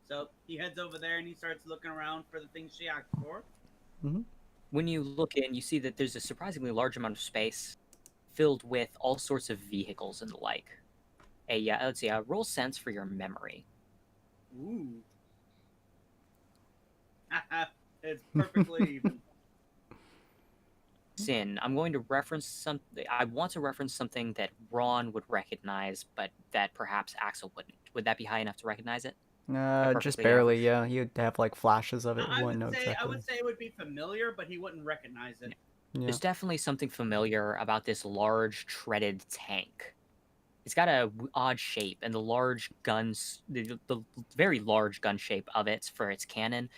So, he heads over there and he starts looking around for the things she asked for. When you look in, you see that there's a surprisingly large amount of space filled with all sorts of vehicles and the like. Let's see, roll sense for your memory. Ooh. It's perfectly even. Sin, I'm going to reference something. I want to reference something that Ron would recognize, but that perhaps Axel wouldn't. Would that be high enough to recognize it? Just Perfectly barely, average. yeah. You'd have like flashes of it. I Wouldn't know would exactly. say it would be familiar, but he wouldn't recognize it. Yeah. There's definitely something familiar about this large treaded tank. It's got a odd shape, and the large guns, the very large gun shape of it for its cannon,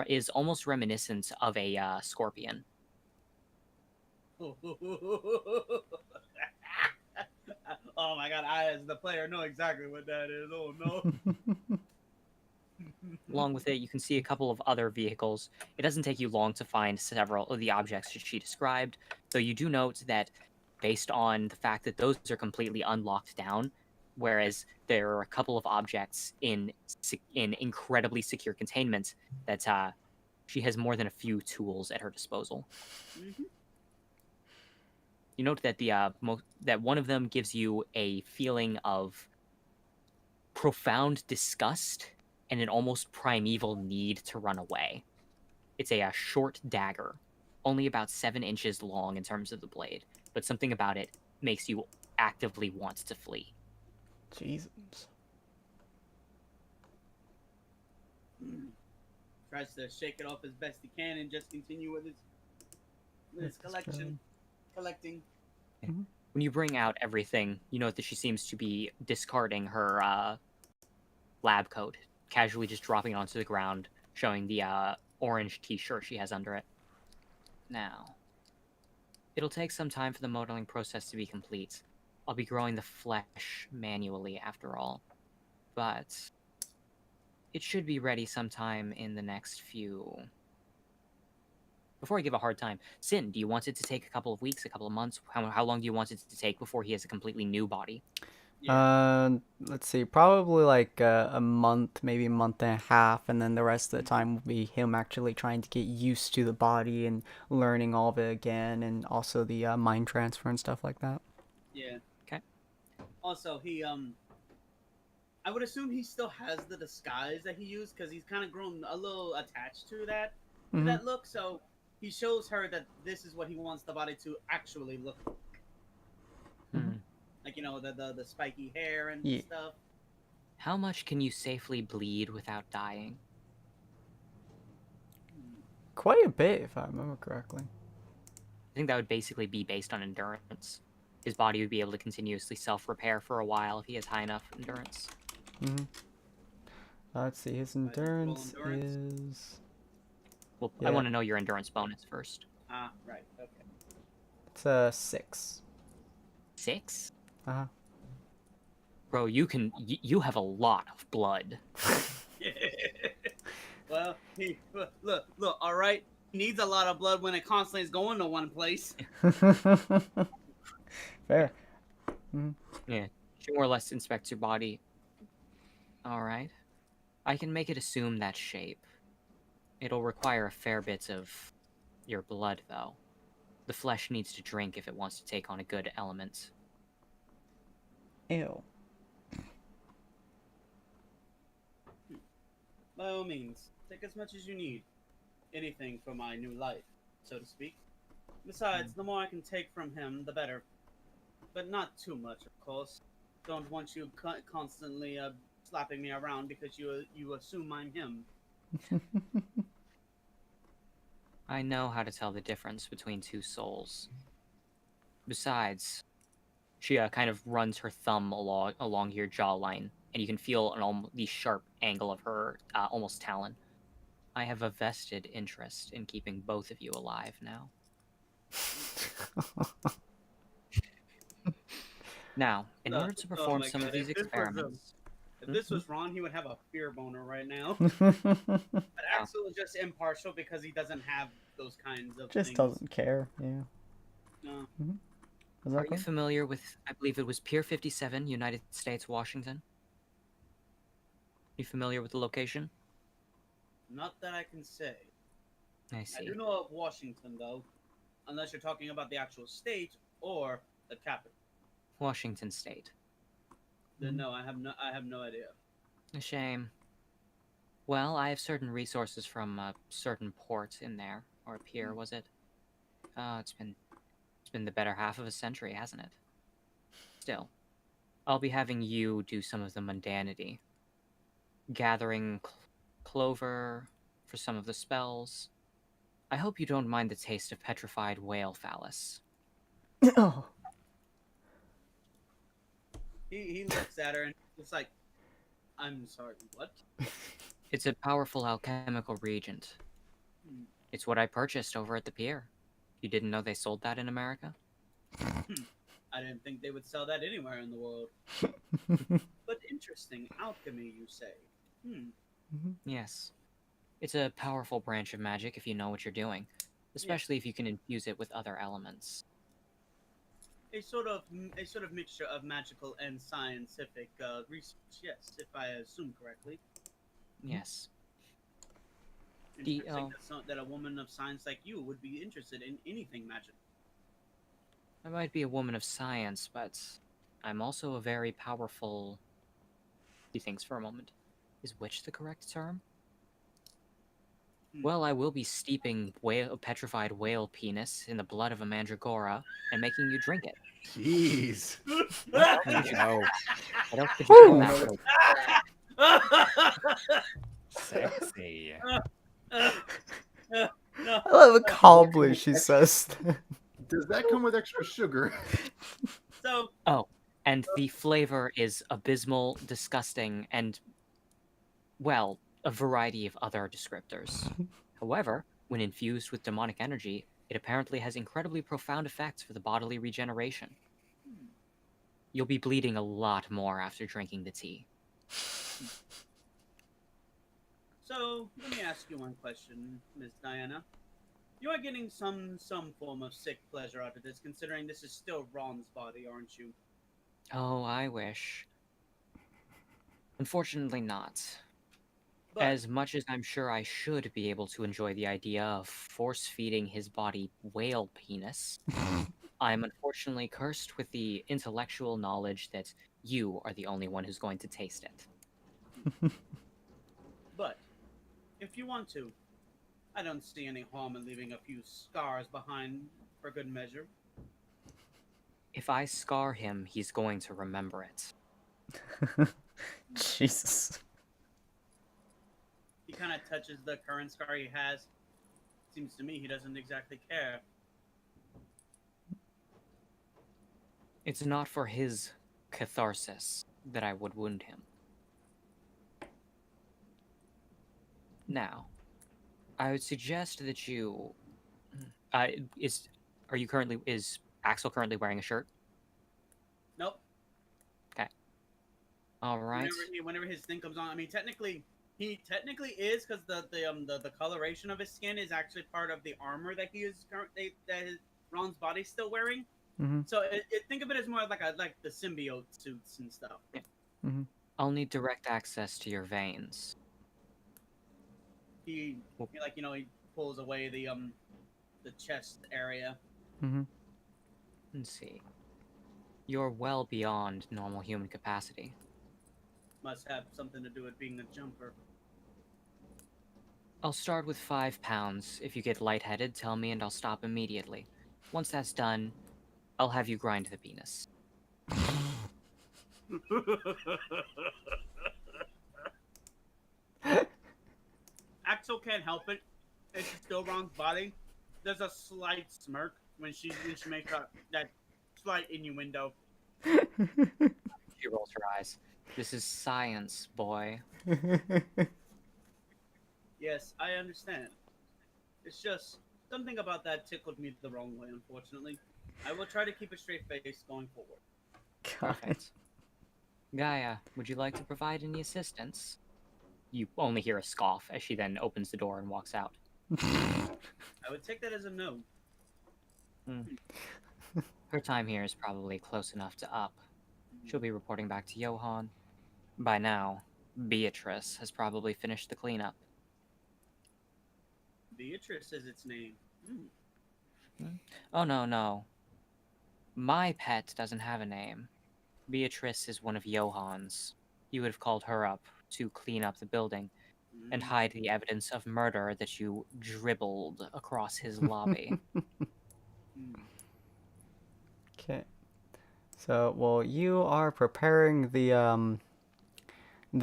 is almost reminiscent of a scorpion. Oh my god, I as the player know exactly what that is. Oh no. Along with it, you can see a couple of other vehicles. It doesn't take you long to find several of the objects that she described, though you do note that based on the fact that those are completely unlocked down, whereas there are a couple of objects in incredibly secure containment that she has more than a few tools at her disposal. You note that that one of them gives you a feeling of profound disgust and an almost primeval need to run away. It's a short dagger, only about 7 inches long in terms of the blade, but something about it makes you actively want to flee. Jesus. Tries to shake it off as best he can and just continue with his collecting. When you bring out everything, you note that she seems to be discarding her lab coat, casually just dropping it onto the ground, showing the orange t-shirt she has under it. Now, it'll take some time for the modeling process to be complete. I'll be growing the flesh manually after all, but it should be ready sometime in the next few... Before I give a hard time, Sin, do you want it to take a couple of weeks, a couple of months? How long do you want it to take before he has a completely new body? Yeah. Let's see, probably like a month, maybe a month and a half, and then the rest of the time will be him actually trying to get used to the body and learning all of it again, and also the mind transfer and stuff like that. Yeah. Okay. Also, I would assume he still has the disguise that he used because he's kind of grown a little attached to that look. So he shows her that this is what he wants the body to actually look like. Like, the spiky hair and stuff. How much can you safely bleed without dying? Quite a bit, if I remember correctly. I think that would basically be based on endurance. His body would be able to continuously self-repair for a while if he has high enough endurance. Let's see, his endurance is... Well, I want to know your endurance bonus first. Ah, right, okay. It's 6. 6? Uh-huh. Bro, you have a lot of blood. Well, look, all right. He needs a lot of blood when it constantly is going to one place. Fair. Yeah, she more or less inspects your body. All right. I can make it assume that shape. It'll require a fair bit of your blood, though. The flesh needs to drink if it wants to take on a good element. Ew. By all means, take as much as you need. Anything for my new life, so to speak. Besides, the more I can take from him, the better. But not too much, of course. Don't want you constantly slapping me around because you assume I'm him. I know how to tell the difference between two souls. Besides, she kind of runs her thumb along your jawline, and you can feel the sharp angle of her almost talon. I have a vested interest in keeping both of you alive now. Now, in order to perform some of these experiments... If this was Ron, he would have a fear boner right now. But Axel is just impartial because he doesn't have those kinds of just things. Doesn't care, yeah. No. Are you familiar with, I believe it was Pier 57, United States, Washington? You familiar with the location? Not that I can say. I see. I do know of Washington, though. Unless you're talking about the actual state or the capital. Washington State. Then no, I have no idea. A shame. Well, I have certain resources from a certain port in there, or a pier, was it? It's been the better half of a century, hasn't it? Still, I'll be having you do some of the mundanity. Gathering clover for some of the spells. I hope you don't mind the taste of petrified whale phallus. Oh. He looks at her and it's like, I'm sorry, what? It's a powerful alchemical reagent. It's what I purchased over at the pier. You didn't know they sold that in America? I didn't think they would sell that anywhere in the world. But interesting. Alchemy, you say? Yes. It's a powerful branch of magic if you know what you're doing. Especially if you can infuse it with other elements. A sort of mixture of magical and scientific research, yes, if I assume correctly. Yes. Interesting that a woman of science like you would be interested in anything magical. I might be a woman of science, but I'm also a very powerful... He thinks for a moment. Is witch the correct term? Well, I will be steeping petrified whale penis in the blood of a mandragora and making you drink it. Jeez. What else could you Sexy. I love how calmly she says that. Does that come with extra sugar? So. Oh, and the flavor is abysmal, disgusting, and, well, a variety of other descriptors. However, when infused with demonic energy, it apparently has incredibly profound effects for the bodily regeneration. You'll be bleeding a lot more after drinking the tea. So, let me ask you one question, Miss Diana. You are getting some form of sick pleasure out of this, considering this is still Ron's body, aren't you? Oh, I wish. Unfortunately not. But As much as I'm sure I should be able to enjoy the idea of force-feeding his body whale penis, I'm unfortunately cursed with the intellectual knowledge that you are the only one who's going to taste it. but if you want to, I don't see any harm in leaving a few scars behind for good measure. If I scar him, he's going to remember it. Jesus. He kind of touches the current scar he has. Seems to me he doesn't exactly care. It's not for his catharsis that I would wound him. Now, I would suggest that you... is Axel currently wearing a shirt? Nope. Okay. All right. Whenever his thing comes on, I mean, technically, he is, because the coloration of his skin is actually part of the armor that Ron's body's still wearing. Mm-hmm. So think of it as more like the symbiote suits and stuff. Yeah. Mm-hmm. I'll need direct access to your veins. He pulls away the chest area. Mm-hmm. Let's see. You're well beyond normal human capacity. Must have something to do with being a jumper. I'll start with 5 pounds. If you get lightheaded, tell me and I'll stop immediately. Once that's done, I'll have you grind the penis. Axel can't help it. It's still Ron's body. There's a slight smirk when she makes that slight innuendo. She rolls her eyes. This is science, boy. Yes, I understand. It's just something about that tickled me the wrong way, unfortunately. I will try to keep a straight face going forward. Perfect. Gaia, would you like to provide any assistance? You only hear a scoff as she then opens the door and walks out. I would take that as a no. Her time here is probably close enough to up. She'll be reporting back to Johan. By now, Beatrice has probably finished the cleanup. Beatrice is its name. Oh, no. My pet doesn't have a name. Beatrice is one of Johan's. You would have called her up to clean up the building and hide the evidence of murder that you dribbled across his lobby. Okay. So, well, you are preparing the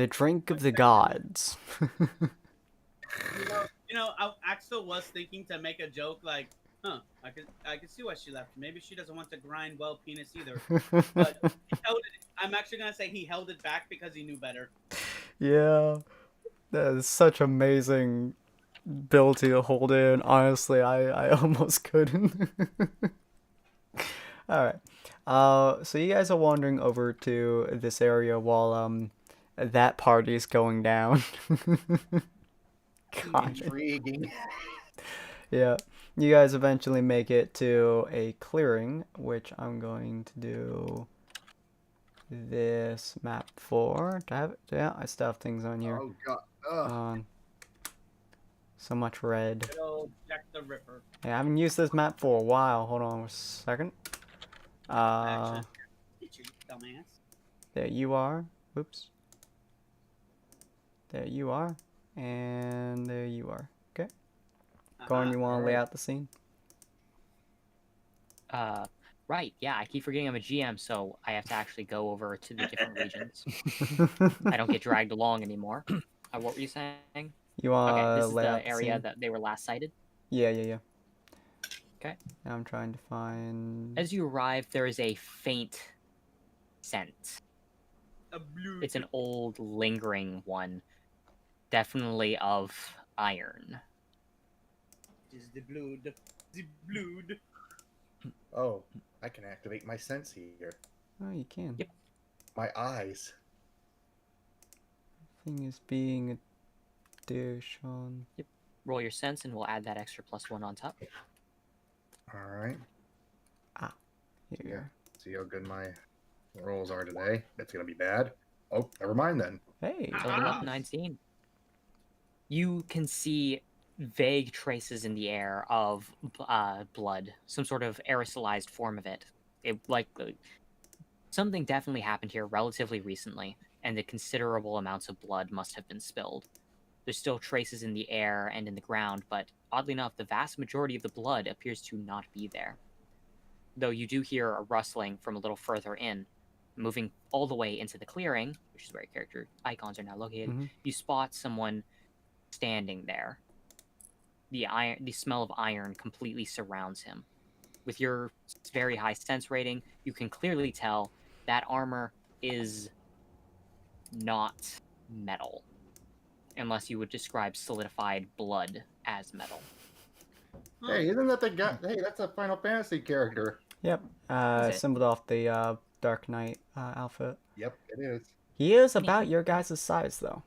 drink of the gods. Axel was thinking to make a joke like, I could see why she left. Maybe she doesn't want to grind well penis either. But I'm actually gonna say he held it back because he knew better. Yeah. That is such amazing ability to hold in. Honestly, I almost couldn't. Alright. So you guys are wandering over to this area while that party's going down. God. Intriguing. Yeah. You guys eventually make it to a clearing, which I'm going to do this map for. Do I have it? Yeah, I still have things on here. Oh god. So much red. Good old Jack the Ripper. Yeah, I haven't used this map for a while. Hold on a second. Action. You dumbass. There you are. Whoops. There you are. And there you are. Okay. Gorn, you want to lay out the scene? Right, yeah, I keep forgetting I'm a GM, so I have to actually go over to the different regions. I don't get dragged along anymore. What were you saying? You want Okay, this to is lay out the the area scene? that they were last sighted. Yeah. Okay. Now I'm trying to find... As you arrive, there is a faint scent. A blue. It's an old, lingering one. definitely of iron. It is the blood. The blood. Oh, I can activate my sense here. Oh, you can. Yep. My eyes. Thing is being a dish on. Roll your sense, and we'll add that extra +1 on top. All right. Here you Yeah. See how good my rolls are today. It's gonna be bad. Oh, never mind then. go. Hey. Total up 19. You can see vague traces in the air of blood, some sort of aerosolized form of it. Something definitely happened here relatively recently, and the considerable amounts of blood must have been spilled. There's still traces in the air and in the ground, but oddly enough, the vast majority of the blood appears to not be there. Though you do hear a rustling from a little further in. Moving all the way into the clearing, which is where your character icons are now located, you spot someone standing there. The smell of iron completely surrounds him. With your very high sense rating, you can clearly tell that armor is not metal, unless you would describe solidified blood as metal. Hey, isn't that the guy? Hey, that's a Final Fantasy character. Yep. Is it? Assembled off the Dark Knight outfit. Yep, it is. He is about your guys' size, though.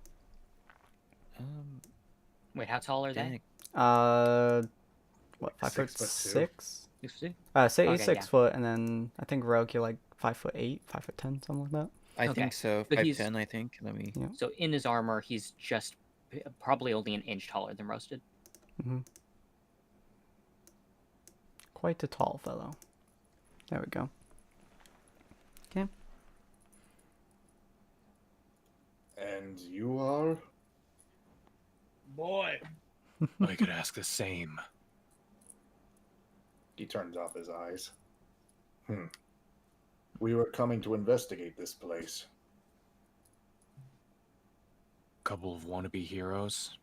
Wait, how tall are they? What, 5'6"? 6'2"? He's 6 foot, and then I think Rogue, you're like 5'8", 5'10", something like that. I Okay. think so. But he's- 5'10", I think. Let me. Yeah. So in his armor, he's just probably only an inch taller than Roasted. Quite a tall fellow. There we go. Okay. And you are? Boy. I could ask the same. He turns off his eyes. We were coming to investigate this place. Couple of wannabe heroes.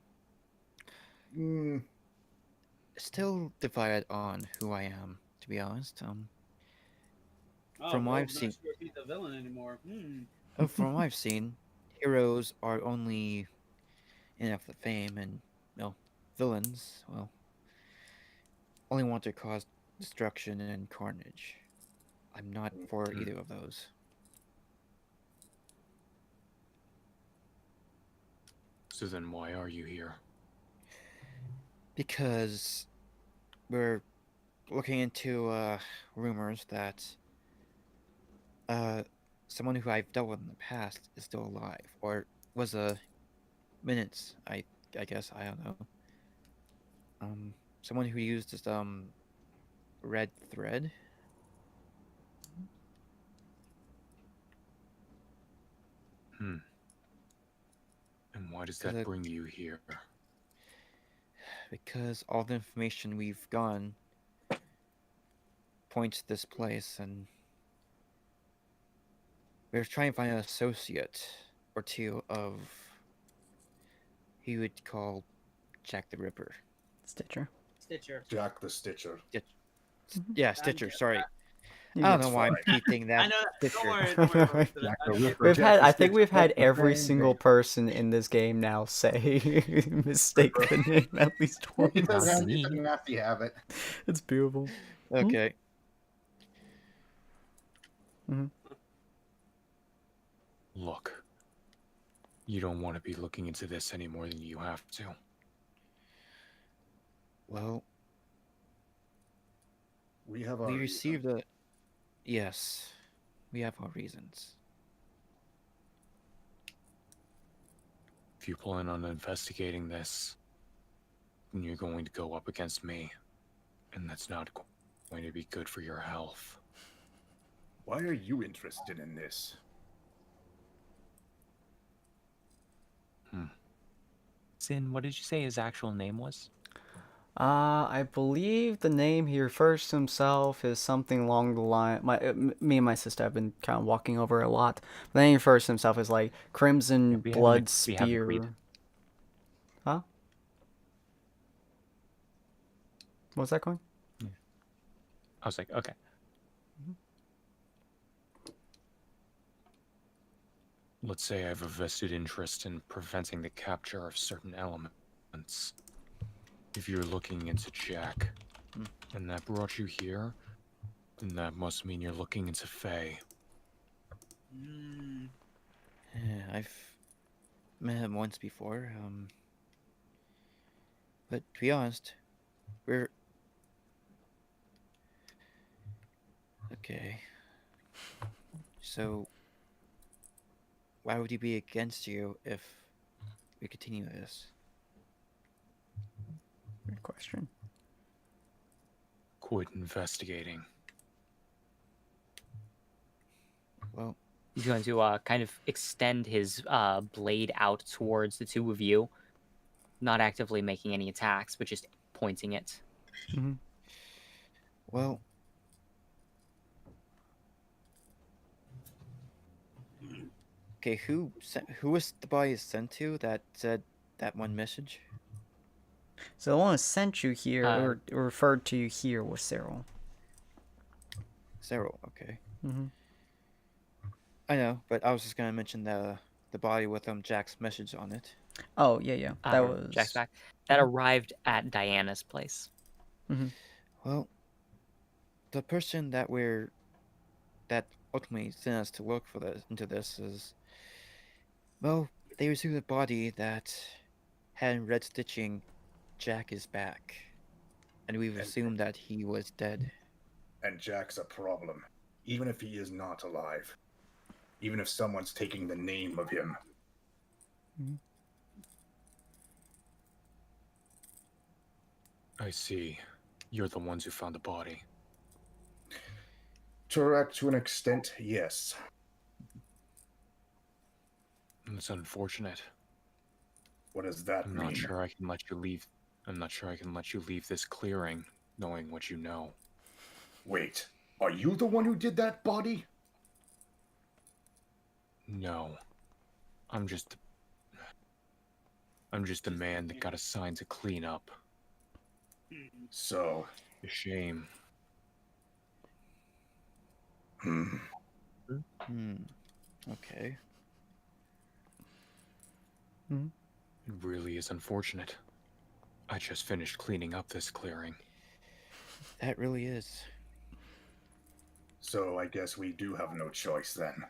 Still divided on who I am, to be honest. Oh, From what I've Rogue's seen- not sure if he's a villain anymore. From what I've seen, heroes are only enough for fame, and villains, well, only want to cause destruction and carnage. I'm not for either of those. So then why are you here? Because we're looking into rumors that someone who I've dealt with in the past is still alive, or was a minutes. I guess, I don't know. Someone who used this red thread. And why does that bring you here? Because all the information we've gotten points to this place, and we're trying to find an associate or two of who you would call Jack the Ripper. Stitcher. Stitcher. Jack the Stitcher. Yeah, Stitcher. Sorry, You I don't get know why I'm repeating that. I know. Don't Stitcher. worry. Don't worry. Jack I the know. Ripper. Jack the I think Stitcher, we've had both the every same single thing. person in this game now say mistake the name at least He once. doesn't me. he doesn't have to have it. It's beautiful. Okay. Look, you don't want to be looking into this any more than you have to. Well, We have our we reason. received a. Yes, we have our reasons. If you plan on investigating this, then you're going to go up against me. And that's not going to be good for your health. Why are you interested in this? Sin, what did you say his actual name was? I believe the name he refers to himself is something along the line. Me and my sister have been kind of walking over a lot. The name he refers to himself is like Crimson we Blood haven't Spear. agreed. Huh? What's that going? I was like, okay. let's say I have a vested interest in preventing the capture of certain elements. If you're looking into Jack, and that brought you here, then that must mean you're looking into Faye. Yeah, I've met him once before. But to be honest, we're okay. So, why would he be against you if we continue this? Good question. Quit investigating. Well, He's going to kind of extend his blade out towards the two of you, not actively making any attacks, but just pointing it. Mm-hmm. well. Okay, who was the body sent to that said that one message? So the one who sent you here, or referred to you here, was Cyril. Cyril, okay. Mm-hmm. I know, but I was just gonna mention the body with Jack's message on it. Oh, yeah. That was... Jack's back. That arrived at Diana's place. Mm-hmm. Well, the person that ultimately sent us to look for into this is, well, they received a body that had in red stitching, Jack is back. And we've assumed that he was dead. And Jack's a problem, even if he is not alive. Even if someone's taking the name of him. Mm-hmm. I see. You're the ones who found the body. To an extent, yes. It's unfortunate. What does that I'm mean? not sure I can let you leave. I'm not sure I can let you leave this clearing, knowing what you know. Wait, are you the one who did that body? No. I'm just a man that got assigned to clean up. So... A shame. Okay. Mm-hmm. It really is unfortunate. I just finished cleaning up this clearing. That really is. So I guess we do have no choice then.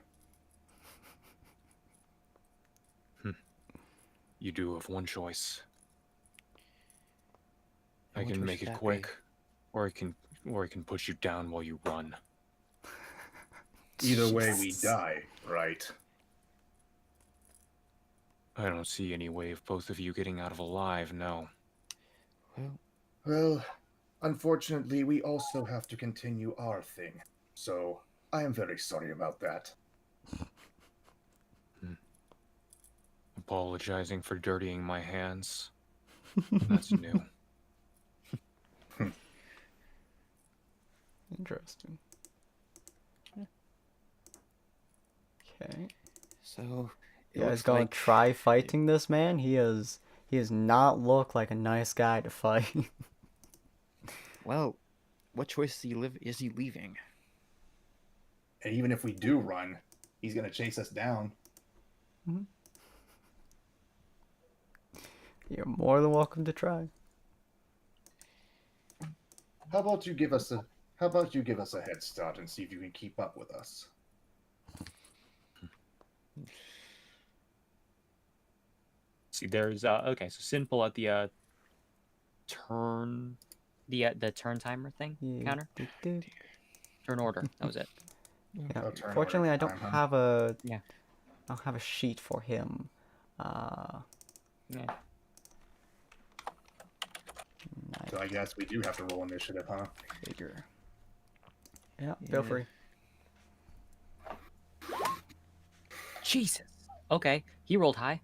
You do have one choice. And I what can choice make should it that quick, or I can push you down while you run. Either way, we die, right? I don't see any way of both of you getting out of alive, no. Well, unfortunately, we also have to continue our thing. So, I am very sorry about that. Apologizing for dirtying my hands. That's new. Interesting. Okay. So, You guys gonna try fighting this man? He does not look like a nice guy to fight. Well, what choice is he leaving? And even if we do run, he's gonna chase us down. Mm-hmm. You're more than welcome to try. How about you give us a head start and see if you can keep up with us? See, there's okay, so Sin pull out the turn, the turn timer thing counter. Turn order. That was it. Yeah. Oh, turn Fortunately, I order don't time, huh? have a. Yeah. I don't have a sheet for him. Yeah. So I guess we do have to roll initiative, huh? Figure. Yeah, feel free. Jesus. Okay, he rolled high.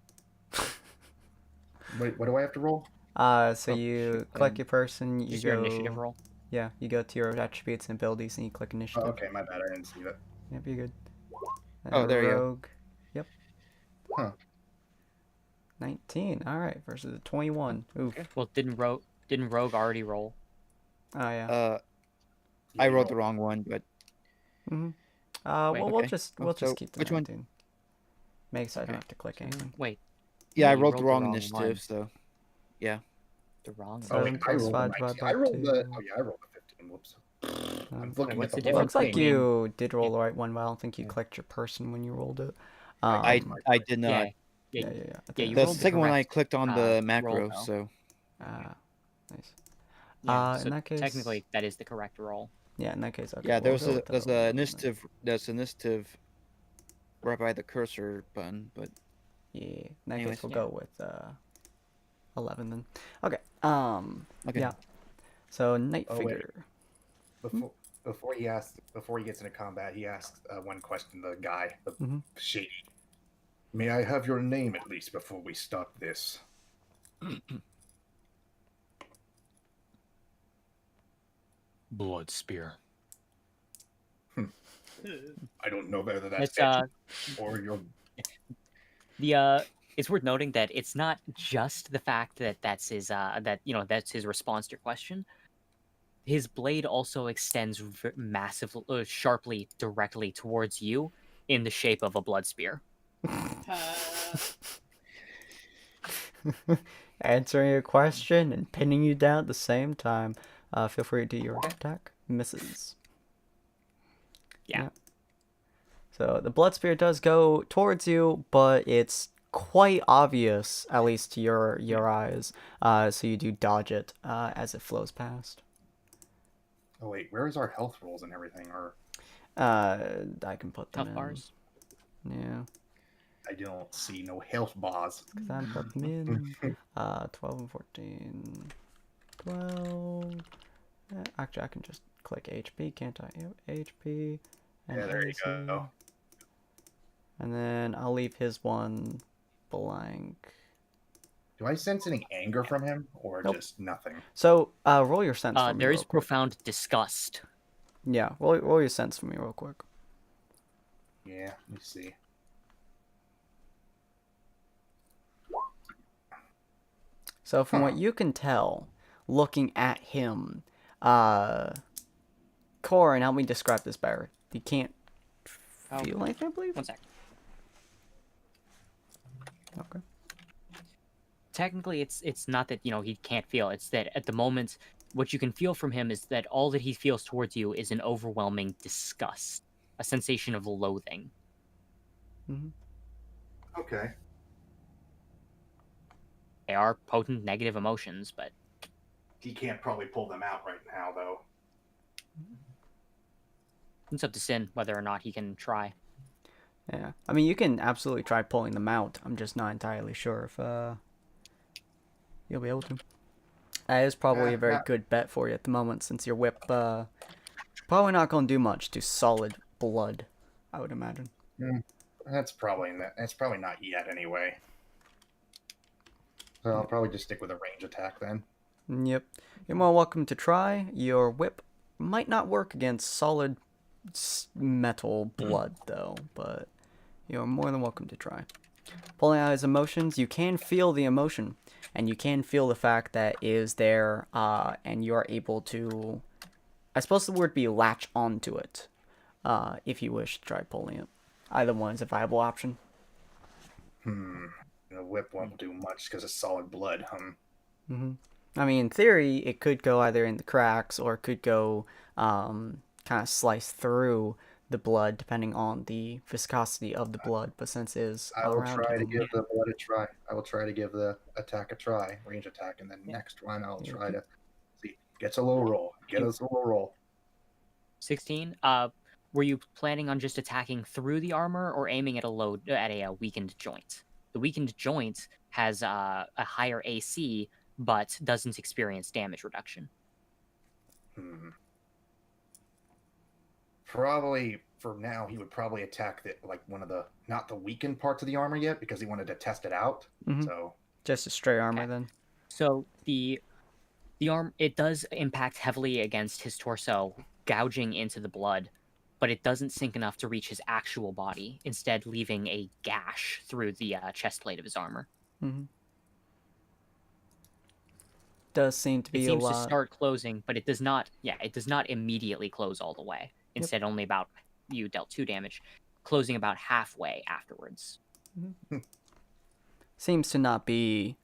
Wait, what do I have to roll? So you click your person, you Just go. your initiative roll. Yeah, you go to your attributes and abilities, and you click initiative. Oh, okay, my bad, I didn't see that. Yep, you're good. Oh, there you go. Rogue. Yep. Huh. 19. All right, versus a 21. Oof. Okay. Well, didn't Rogue already roll? Oh yeah. I rolled the wrong one, but Mhm. Wait, We'll okay. just Oh, so keep the which one? 19. Makes I don't Okay. have to click anything. Wait, Yeah, I you rolled the rolled the wrong wrong initiative, one. so yeah. the wrong So- one. Oh wait, I 7 plus rolled a 5 19. divided by I rolled the. 2. Oh yeah, I rolled a 15. Whoops. I'm Wait, looking what's at the the Looks difference like between- you did roll the right one, but I don't think you clicked your person when you rolled it. I did not. Yeah, yeah, yeah, yeah. yeah. You The rolled the second one I correct, clicked on the roll, macro, though. so Nice. Yeah, In so that case, technically that is the correct roll. yeah, in that case, okay. yeah, we'll go with there's the a 11 then. initiative right by the cursor button, but Yeah, in that Anyways, case, we'll yeah. go with 11 then. Okay. okay. Yeah. So night Oh, wait. figure. Before he gets into combat, he asks one question. The guy, the Mhm. shady. May I have your name at least before we start this? Blood spear. I don't know whether that's It's edgy or your. it's worth noting that it's not just the fact that that's his that's his response to your question. His blade also extends massively, sharply, directly towards you in the shape of a blood spear. Answering a question and pinning you down at the same time. Feel free to do your attack. Misses. Yeah. So the blood spear does go towards you, but it's quite obvious, at least to your eyes. So you do dodge it as it flows past. Oh wait, where is our health rolls and everything? Or I can put them Health in. bars. Yeah, I don't see no health bars. because I put them in. 12 and 14. 12. Actually, I can just click HP, can't I? Yep, HP. And Yeah, there you AC. go. And then I'll leave his one blank. Do I sense any anger from him, or Nope. just nothing? So, roll your sense for me There real is quick. profound disgust. Yeah, roll your sense for me real quick. Yeah, let me see. So from what you can tell, looking at him, Corin, help me describe this better. He can't feel anything, I believe? One sec. Okay. Technically, it's not that he can't feel. It's that at the moment, what you can feel from him is that all that he feels towards you is an overwhelming disgust, a sensation of loathing. Mm-hmm. Okay. They are potent negative emotions, but He can't probably pull them out right now, though. it's up to Sin whether or not he can try. Yeah. I mean, you can absolutely try pulling them out. I'm just not entirely sure if you'll be able to. That is probably a very good bet for you at the moment, since your whip probably not going to do much to solid blood, I would imagine. That's probably not yet anyway. So I'll probably just stick with a range attack then. Yep. You're more welcome to try. Your whip might not work against solid metal blood, though, but you're more than welcome to try. Pulling out his emotions, you can feel the emotion, and you can feel the fact that it is there, and you are able to, I suppose the word be latch onto it, if you wish to try pulling it. Either one is a viable option. The whip won't do much because it's solid blood. I mean, in theory, it could go either in the cracks or it could go kind of slice through the blood, depending on the viscosity of the blood. But since it is I will around try to him, give the blood a try. I will try to give the attack a try, range attack, and then next one I'll try to see. Gets a low roll. Get us a low roll. 16. Were you planning on just attacking through the armor or aiming at a weakened joint? The weakened joint has a higher AC, but doesn't experience damage reduction. Probably for now, he would probably attack one of the not the weakened parts of the armor yet because he wanted to test it out. So just a straight armor then. So the arm, it does impact heavily against his torso, gouging into the blood, but it doesn't sink enough to reach his actual body, instead leaving a gash through the chest plate of his armor. Does seem to be It seems a lot. to start closing, but it does not. Yeah, it does not immediately close all the way. Instead, only about, you dealt 2 damage, closing about halfway afterwards. Seems to not be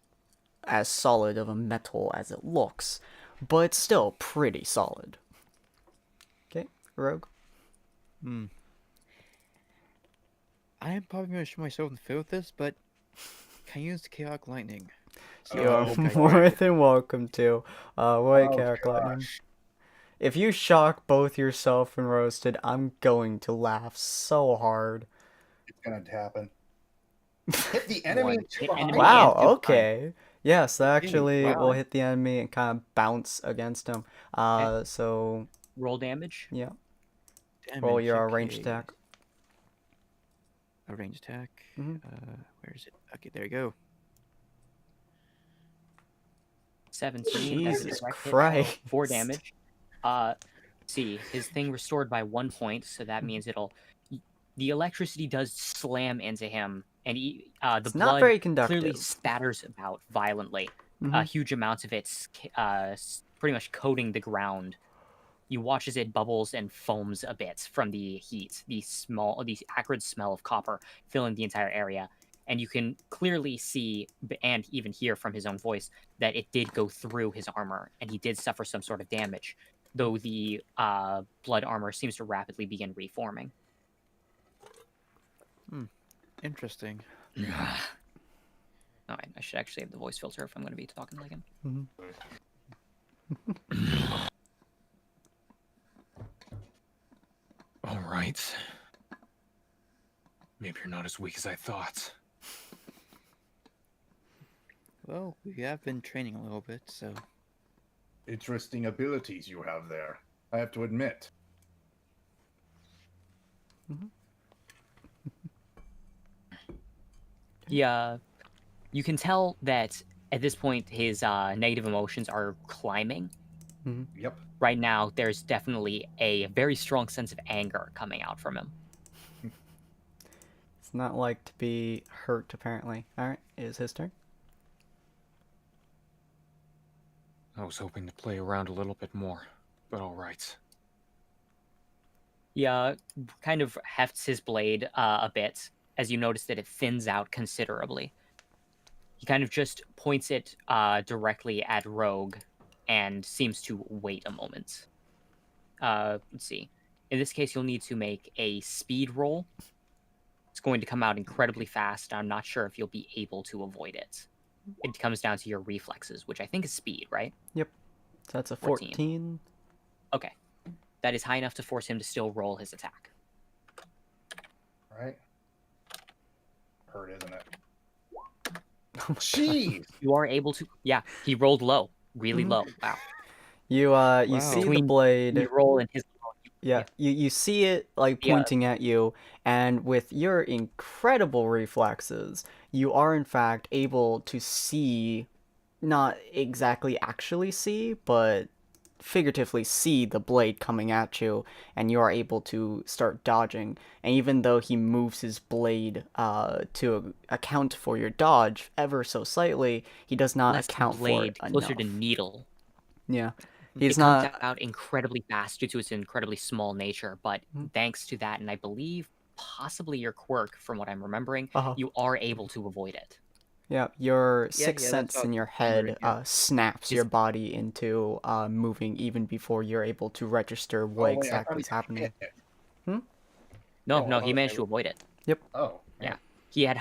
as solid of a metal as it looks, but still pretty solid. Okay, Rogue. I am probably going to shoot myself in the foot with this, but can I use chaotic lightning? See You how are I look more than welcome to. White Oh, Chaotic Lightning. gosh. If you shock both yourself and Roasted, I'm going to laugh so hard. It's gonna happen. Hit the enemy. One. Hit enemy Wow, and do okay. Yes, that Okay, actually wow. will hit the enemy and kind of bounce against him. So, roll damage. yeah. Damage, Roll your okay. ranged attack. A ranged attack. Mhm. Where is it? Okay, there you go. 17. That's a Jesus direct hit Christ. for 4 damage. See, his thing restored by 1 point, so that means it'll. The electricity does slam into him, and the It's not blood very clearly conductive. spatters about violently. Mhm. Huge amounts of it's pretty much coating the ground. You watch as it bubbles and foams a bit from the heat, the acrid smell of copper filling the entire area. And you can clearly see and even hear from his own voice that it did go through his armor, and he did suffer some sort of damage, though the blood armor seems to rapidly begin reforming. Interesting. Alright, I should actually have the voice filter if I'm going to be talking like him. All right. Maybe you're not as weak as I thought. Well, we have been training a little bit, so Interesting abilities you have there. I have to admit. Yeah, you can tell that at this point his negative emotions are climbing. Yep. Right now, there's definitely a very strong sense of anger coming out from him. It's not like to be hurt, apparently. Alright, it is his turn. I was hoping to play around a little bit more, but all right. He kind of hefts his blade a bit as you notice that it thins out considerably. He kind of just points it directly at Rogue and seems to wait a moment. Let's see. In this case, you'll need to make a speed roll. It's going to come out incredibly fast. I'm not sure if you'll be able to avoid it. It comes down to your reflexes, which I think is speed, right? Yep. So that's a 14. 14. Okay. That is high enough to force him to still roll his attack. Right. Hurt, isn't it? Jeez. You are able to... Yeah, he rolled low. Really low. Wow. You Wow. see the Between blade. You roll and his... Yeah, you see it like Yeah. pointing at you, and with your incredible reflexes, you are in fact able to see, not exactly actually see, but figuratively see the blade coming at you, and you are able to start dodging. And even though he moves his blade to account for your dodge ever so slightly, he does not Less account blade, for it closer enough. to needle. Yeah, It he's comes not. out incredibly fast due to its incredibly small nature, but thanks to that, and I believe possibly your quirk, from what I'm remembering, you are able to avoid it. Yeah, your Yeah, sixth yeah, sense that's in how your I remember head it, yeah. snaps Is- your body into moving even before you're able to register what Oh, wait, I thought exactly is he happening. hit it. No, Oh, no, he okay. managed to avoid it. Oh. Yeah. He had,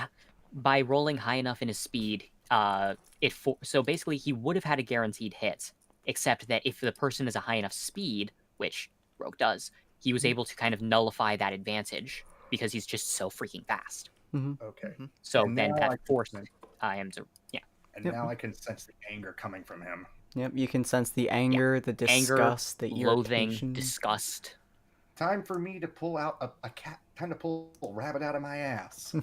by rolling high enough in his speed, so basically he would have had a guaranteed hit, except that if the person is a high enough speed, which Rogue does, he was able to kind of nullify that advantage because he's just so freaking fast. Okay. So And then now that I can forced sense- him to, yeah. And Yep. now I can sense the anger coming from him. Yep, you can sense the anger, the Anger, disgust, the loathing, irritation. disgust. Time for me to pull out a cat. Time to pull a rabbit out of my ass.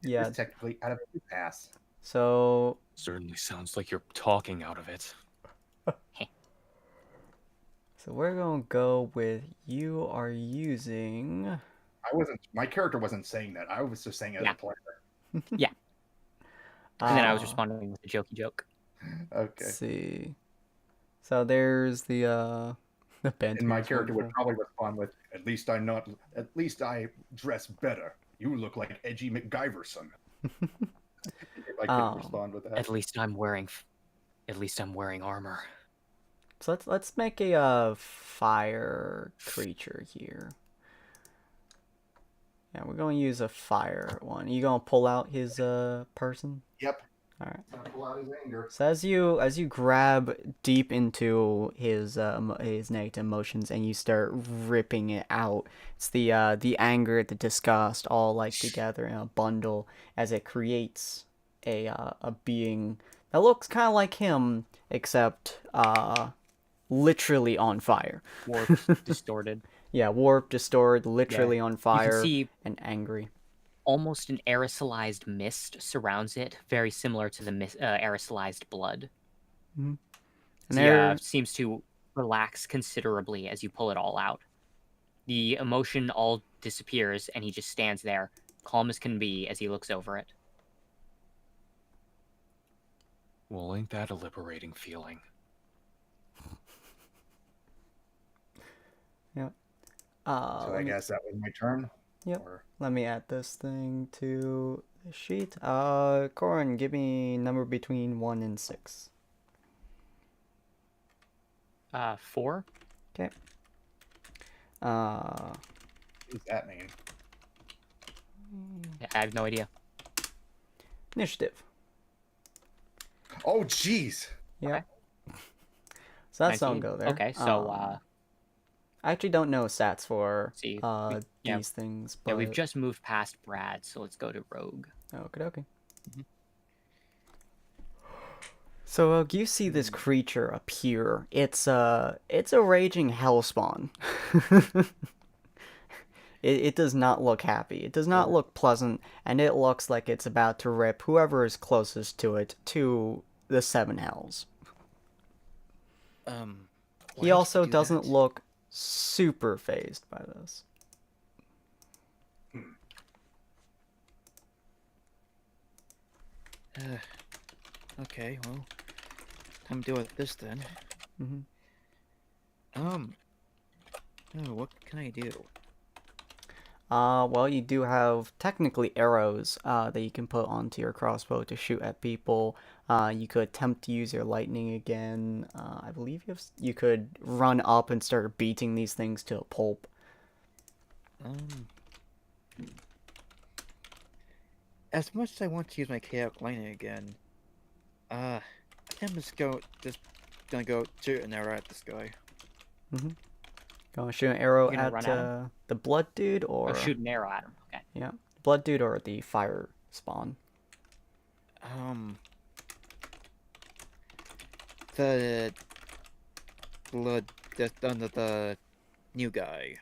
Yeah. It's technically out of his ass. So Certainly sounds like you're talking out of it. we're gonna go with you are using. My character wasn't saying that. I was just saying it as Yeah. a player. And then I was responding with a jokey joke. Okay. Let's see. So there's the band. And my character would probably respond with, at least I dress better. You look like Edgy McGyverson. If I Oh. could respond with that. At least I'm wearing armor. So let's make a fire creature here. Yeah, we're going to use a fire one. You going to pull out his person? Yep. All right. Gonna pull out his anger. So as you grab deep into his negative emotions and you start ripping it out, it's the anger, the disgust, all like together in a bundle as it creates a being that looks kind of like him, except literally on fire. Warped, distorted. Yeah, warped, distorted, literally on You fire, can see and angry. almost an aerosolized mist surrounds it, very similar to the aerosolized blood. And It seems to relax considerably as you pull it all out. The emotion all disappears, and he just stands there, calm as can be, as he looks over it. Well, ain't that a liberating feeling? Yeah. So I guess that was my turn. Yep. Or... Let me add this thing to the sheet. Corin, give me a number between 1 and 6. 4? Okay. What does that mean? I have no idea. Initiative. Oh, jeez. Yeah. So that's 19. all go there. Okay, so I actually don't know stats for see, these things, but yeah, we've just moved past Brad, so let's go to Rogue. okay. So you see this creature appear. It's a raging hellspawn. It does not look happy. It does not look pleasant, and it looks like it's about to rip whoever is closest to it to the 7 hells. He also doesn't look super phased by this. Okay, well, time to deal with this then. Oh, what can I do? Well, you do have technically arrows that you can put onto your crossbow to shoot at people. You could attempt to use your lightning again. I believe you could run up and start beating these things to a pulp. As much as I want to use my chaotic lightning again, I think I'm just gonna go shoot an arrow at this guy. Gonna shoot an arrow You're gonna run at the blood dude, or shoot an arrow at him. Okay. yeah, blood dude or the fire spawn. The blood that's done to the new guy.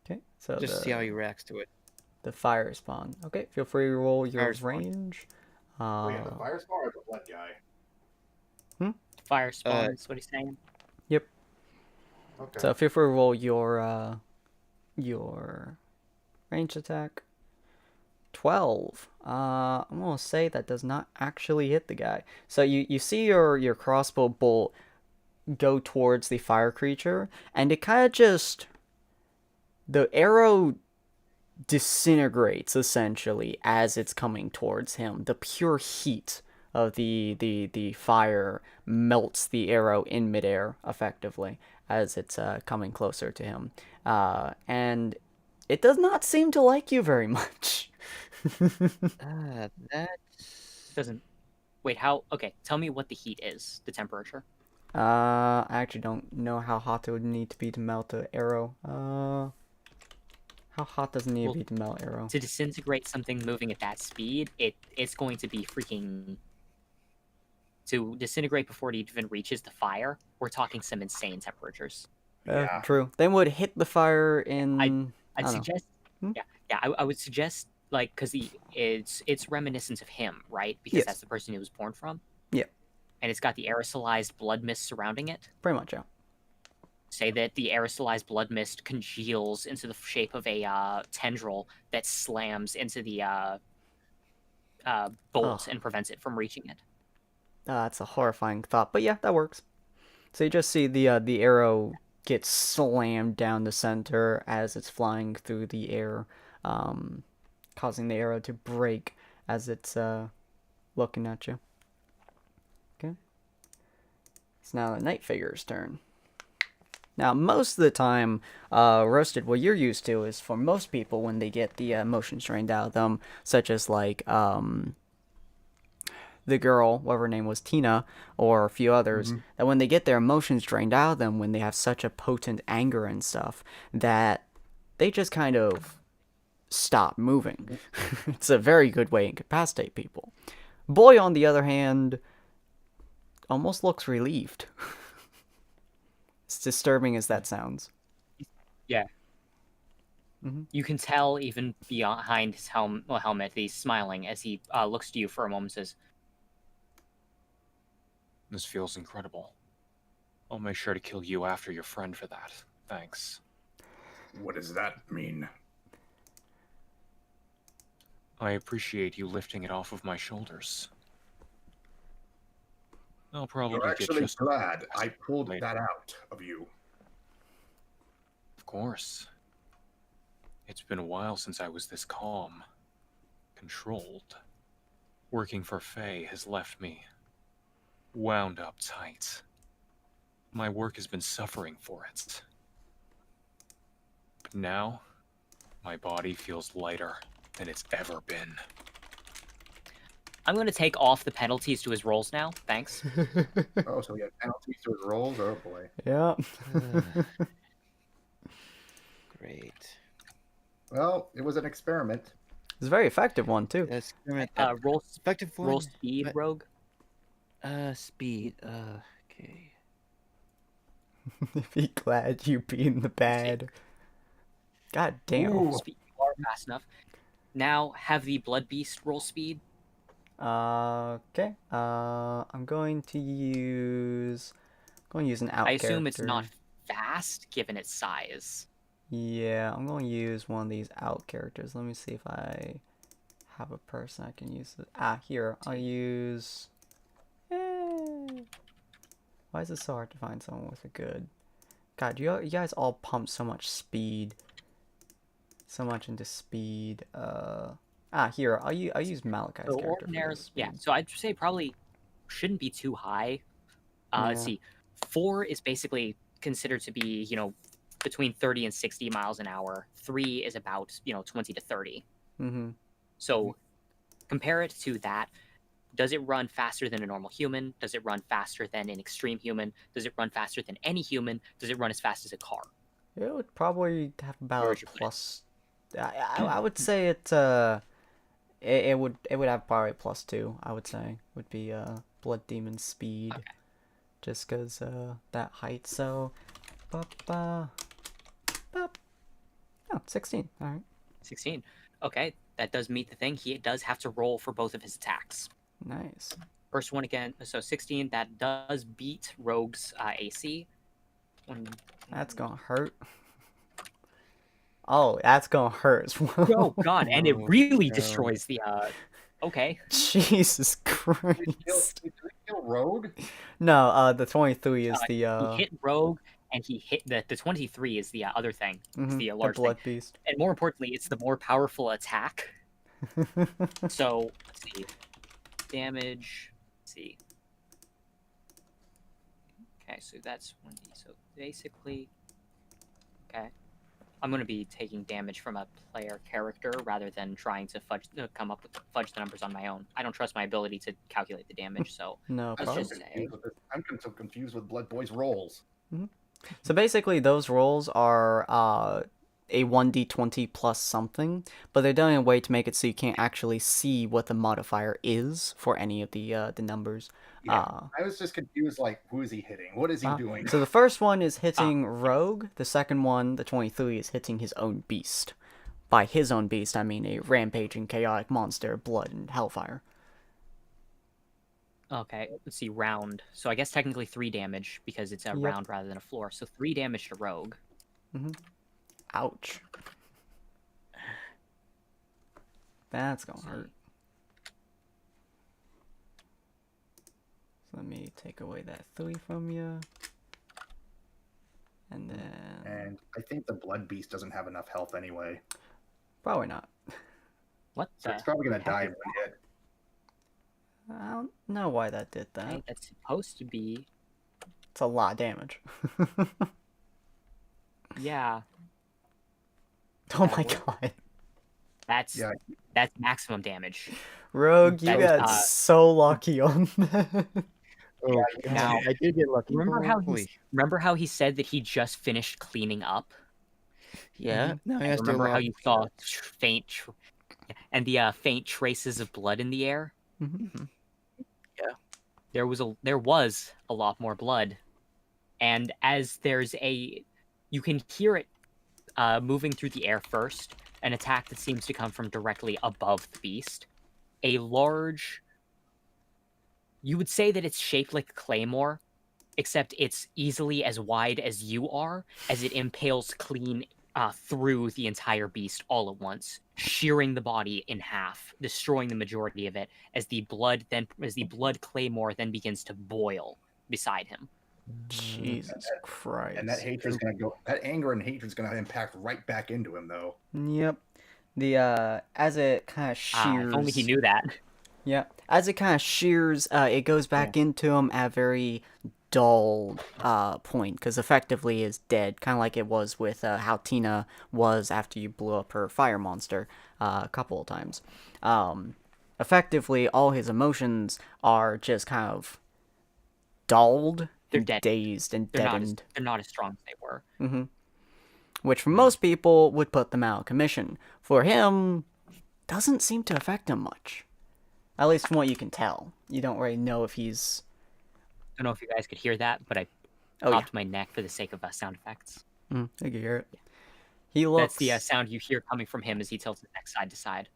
Okay, so Just see how he reacts to it. the fire spawn. Okay, feel free to roll your Fire spawn. range. Wait, the fire spawn or the blood guy? Fire spawn is what he's saying. Yep. Okay. So feel free to roll your range attack. 12. I'm gonna say that does not actually hit the guy. So you see your crossbow bolt go towards the fire creature, and it kind of just, the arrow disintegrates essentially as it's coming towards him. The pure heat of the fire melts the arrow in midair effectively as it's coming closer to him, and it does not seem to like you very much. That Doesn't. Wait, how? Okay, tell me what the heat is. The temperature. I actually don't know how hot it would need to be to melt an arrow. How hot does it need to be to melt arrow? To disintegrate something moving at that speed, it's going to be freaking. To disintegrate before it even reaches the fire, we're talking some insane temperatures. Yeah. True. They would hit the fire in. I'd suggest. I would suggest, like, because it's reminiscent of him, right? Because Yes. that's the person he was born from. Yeah. And it's got the aerosolized blood mist surrounding it. Pretty much, yeah. Say that the aerosolized blood mist congeals into the shape of a tendril that slams into the bolt and prevents it from reaching it. That's a horrifying thought, but yeah, that works. So you just see the arrow get slammed down the center as it's flying through the air, causing the arrow to break as it's looking at you. Okay. It's now the Night Figure's turn. Now, most of the time, Roasted, what you're used to is for most people when they get the emotions drained out of them, such as like the girl, whatever her name was, Tina, or a few others, that when they get their emotions drained out of them, when they have such a potent anger and stuff, that they just kind of stop moving. It's a very good way to incapacitate people. Boy, on the other hand, almost looks relieved. As disturbing as that sounds. Yeah. You can tell even behind his helmet that he's smiling as he looks to you for a moment and says, This feels incredible. I'll make sure to kill you after your friend for that. Thanks. What does that mean? I appreciate you lifting it off of my shoulders. I'll probably You're get actually just glad I pulled later. that out of you. Of course. It's been a while since I was this calm. Controlled. Working for Faye has left me wound up tight. My work has been suffering for it. But now, my body feels lighter than it's ever been. I'm going to take off the penalties to his rolls now. Thanks. Oh, so we have penalties to his rolls? Oh, boy. Yeah. Great. Well, it was an experiment. It's a very effective one, too. Experiment. Roll Effective one. speed, But- rogue. Speed. Okay. Be glad you being the bad. God damn. Ooh. Speed, you are fast enough. Now have the Blood Beast roll speed. Okay. I'm going to use an out I assume it's character. not fast given its size. Yeah, I'm going to use one of these out characters. Let me see if I have a person I can use. Here. I'll use... Why is it so hard to find someone with a good... God, you guys all pump so much speed. So much into speed. Here. I'll use Malachi's So character for ordinary, this yeah. speed. So I'd say probably shouldn't be too high. Let's Yeah. see, 4 is basically considered to be between 30 and 60 miles an hour. 3 is about 20 to 30. Mm-hmm. So compare it to that. Does it run faster than a normal human? Does it run faster than an extreme human? Does it run faster than any human? Does it run as fast as a car? It would probably have about would a you put it? plus. I would say it would have probably +2. I would say would be Blood Demon speed, Okay. just cause that height. So, oh, 16. All right. 16. Okay, that does meet the thing. He does have to roll for both of his attacks. Nice. First one again, so 16, that does beat Rogue's AC. That's gonna hurt. Oh, that's gonna hurt as well. Oh god, and it Oh, really no. destroys the okay. Jesus Christ. Did we kill Rogue? No, the 23 is the He hit Rogue and he hit the 23 is the other thing. It's the large Blood thing. Beast. And more importantly, it's the more powerful attack. So, let's see. Damage. Let's see. Okay, so that's 1d. So basically, okay. I'm going to be taking damage from a player character rather than trying to come up with fudge the numbers on my own. I don't trust my ability to calculate the damage, so No let's problem. just say. I'm so confused with Blood Boy's rolls. So basically, those rolls are a 1d20 plus something, but they're done in a way to make it so you can't actually see what the modifier is for any of the numbers. Yeah, I was just confused, like, who is he hitting? What is he doing? So the first one is hitting Rogue. The second one, the 23, is hitting his own beast. By his own beast, I mean a rampaging, chaotic monster, blood and hellfire. Okay, let's see, round. So I guess technically 3 damage because it's a Yep. round rather than a floor. So 3 damage to Rogue. Ouch. That's gonna hurt. So let me take away that 3 from you. And then... And I think the Blood Beast doesn't have enough health anyway. Probably not. What So the he's probably gonna heck die is in one hit. I don't know why that did that. that? That's supposed to be... It's a lot of damage. Yeah. Oh That my would- god. That's Yeah. that's maximum damage. Rogue, you That- got so lucky on that. Oh, Now, I did get lucky. Holy. Remember how he said that he just finished cleaning up? Yeah. Now he has to Remember how lock. you saw faint traces of blood in the air? Mhm. There was a lot more blood, and as you can hear it moving through the air first, an attack that seems to come from directly above the beast. A large, you would say that it's shaped like a claymore, except it's easily as wide as you are, as it impales clean through the entire beast all at once, shearing the body in half, destroying the majority of it, as the blood claymore then begins to boil beside him. Jesus Christ. And that hatred's gonna go. That anger and hatred's gonna impact right back into him, though. Yep. The as it kind of shears. If only he knew that. Yeah. As it kind of shears, it goes back into him at a very dull point, because effectively is dead, kind of like it was with how Tina was after you blew up her fire monster a couple of times. Effectively, all his emotions are just kind of dulled, They're and dead. dazed, and They're deadened. not as strong as they were. Mm-hmm. Which for most people would put them out of commission. For him, doesn't seem to affect him much. At least from what you can tell. You don't really know if he's... I don't know if you guys could hear that, but I Oh, popped my neck for the sake of sound effects. I can hear it. He looks... That's the sound you hear coming from him as he tilts his neck side to side.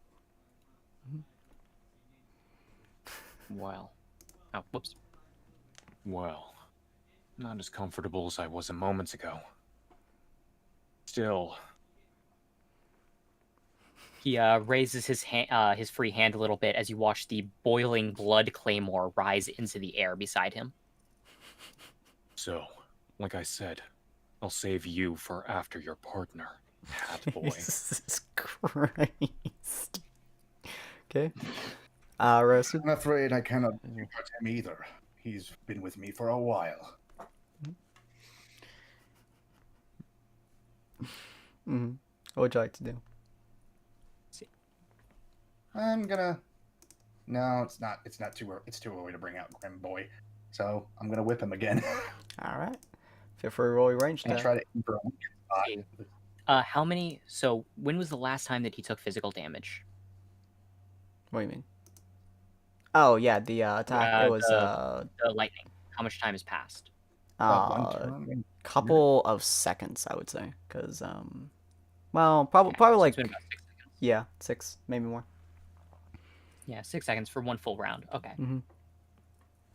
Well. Oh, whoops. Well, not as comfortable as I was a moment ago. Still, He raises his free hand a little bit as you watch the boiling blood claymore rise into the air beside him. so, like I said, I'll save you for after your partner, Hat Boy. Jesus Christ. Okay. Roasted? I'm afraid I cannot hurt him either. He's been with me for a while. Mm-hmm. What would you like to do? I'm gonna. No, it's not. It's not too. It's too early to bring out Grim Boy. So I'm gonna whip him again. Alright. Feel free to roll your range and attack. try to aim for a weak spot. How many... So, when was the last time that he took physical damage? What do you mean? Oh, yeah, the attack. It was, The lightning. How much time has passed? One turn. couple of seconds, I would say. Because, well, probably like... It's been about 6 seconds. Yeah, 6, maybe more. Yeah, 6 seconds for one full round. Okay. Mm-hmm.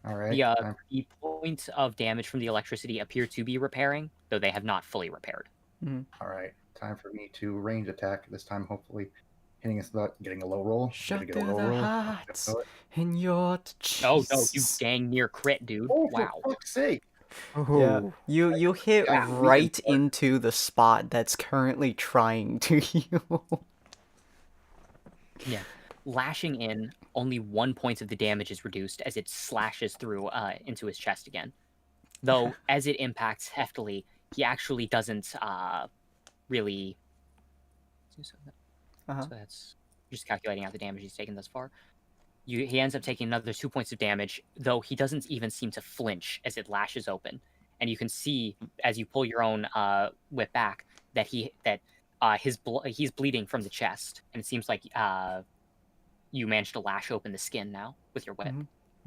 All right. The points of damage from the electricity appear to be repairing, though they have not fully repaired. All right. Time for me to range attack. This time, hopefully, hitting a slot, getting a low roll. Shut Get a through low the roll. hearts in your Oh no, you cheeks. dang near crit, dude. Oh, Wow. for fuck's sake! Yeah, you hit Yeah, we right can- into the spot that's currently trying to heal. Yeah. Lashing in, only 1 point of the damage is reduced as it slashes through into his chest again. Though, as it impacts heftily, he actually doesn't really... Uh-huh. So that's just calculating out the damage he's taken thus far. He ends up taking another 2 points of damage, though he doesn't even seem to flinch as it lashes open. And you can see, as you pull your own whip back, that he's bleeding from the chest, and it seems like you managed to lash open the skin now with your whip.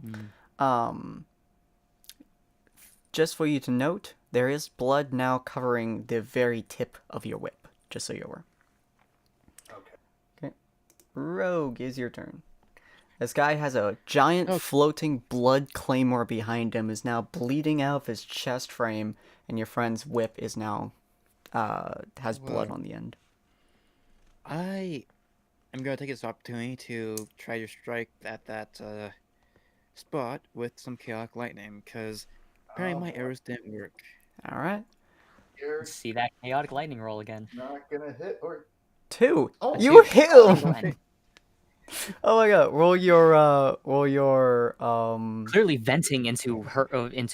Mm-hmm. Just for you to note, there is blood now covering the very tip of your whip, just so you're aware. Okay. Rogue, is your turn. This guy has a giant floating blood claymore behind him, is now bleeding out of his chest frame, and your friend's whip is now has blood on the end. I am going to take this opportunity to try to strike at that spot with some chaotic lightning, because apparently my arrows didn't work. Alright. You're See that chaotic lightning roll again. not gonna hit or 2! Oh, You hit him! Go ahead. Oh my god, roll your Clearly, venting into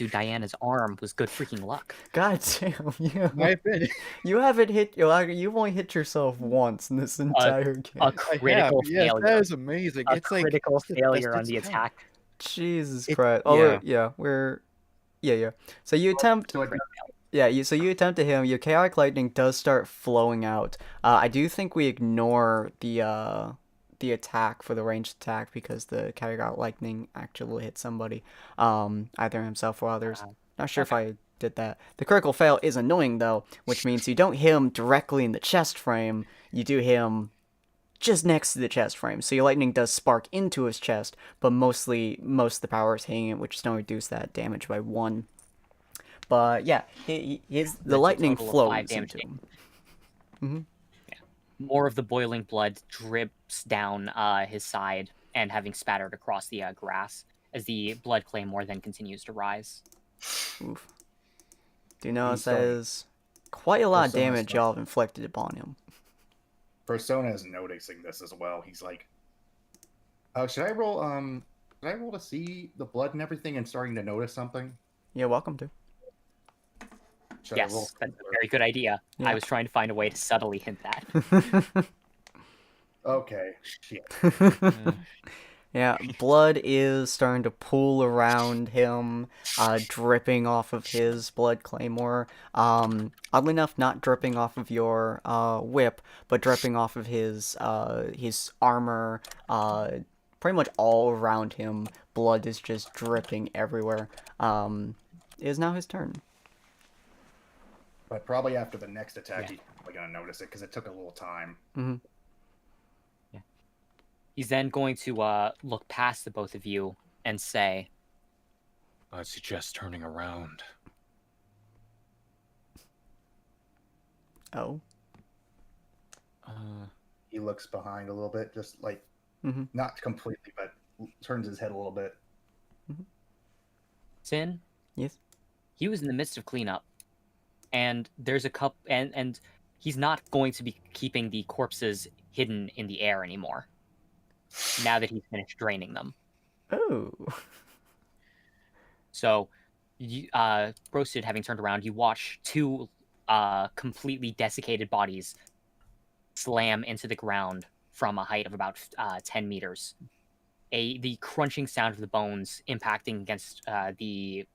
Diana's arm was good freaking luck. God damn, Might have been. you haven't hit you've only hit yourself once in this entire game. A I have. critical Yes, failure. that is amazing. A It's like critical it's the failure best on the it's attack. Jesus It- Christ. Yeah. So you attempt So so you attempt to hit him, your chaotic lightning does start flowing out. I do think we ignore the attack for the ranged attack because the chaotic lightning actually hit somebody, either himself or others. Not sure if I did that. The critical fail is annoying though, which means you don't hit him directly in the chest frame. You do hit him just next to the chest frame. So your lightning does spark into his chest, but most of the power is hitting it, which is going to reduce that damage by 1. But yeah, the lightning flows into him. Mm-hmm. More of the boiling blood drips down his side and having spattered across the grass as the blood claymore then continues to rise. Oof. Do you notice that is quite a lot of damage y'all have inflicted upon him? Persona is noticing this as well. He's like, should I roll to see the blood and everything and starting to notice something? Yeah, welcome to. Yes, that's a very good idea. Yeah. I was trying to find a way to subtly hint that. Okay. Shit. Yeah, blood is starting to pool around him, dripping off of his blood claymore. Oddly enough, not dripping off of your whip, but dripping off of his armor. Pretty much all around him, blood is just dripping everywhere. It is now his turn. But probably after the next attack, he's probably gonna notice it because it took a little time. Mm-hmm. Yeah. He's then going to look past the both of you and say, I suggest turning around. Oh. He looks behind a little bit, just like not completely, but turns his head a little bit. Sin? Yes. He was in the midst of cleanup. And there's a cup, and he's not going to be keeping the corpses hidden in the air anymore. Now that he's finished draining them. Oh. So, Roasted having turned around, you watch 2 completely desiccated bodies slam into the ground from a height of about 10 meters. The crunching sound of the bones impacting against the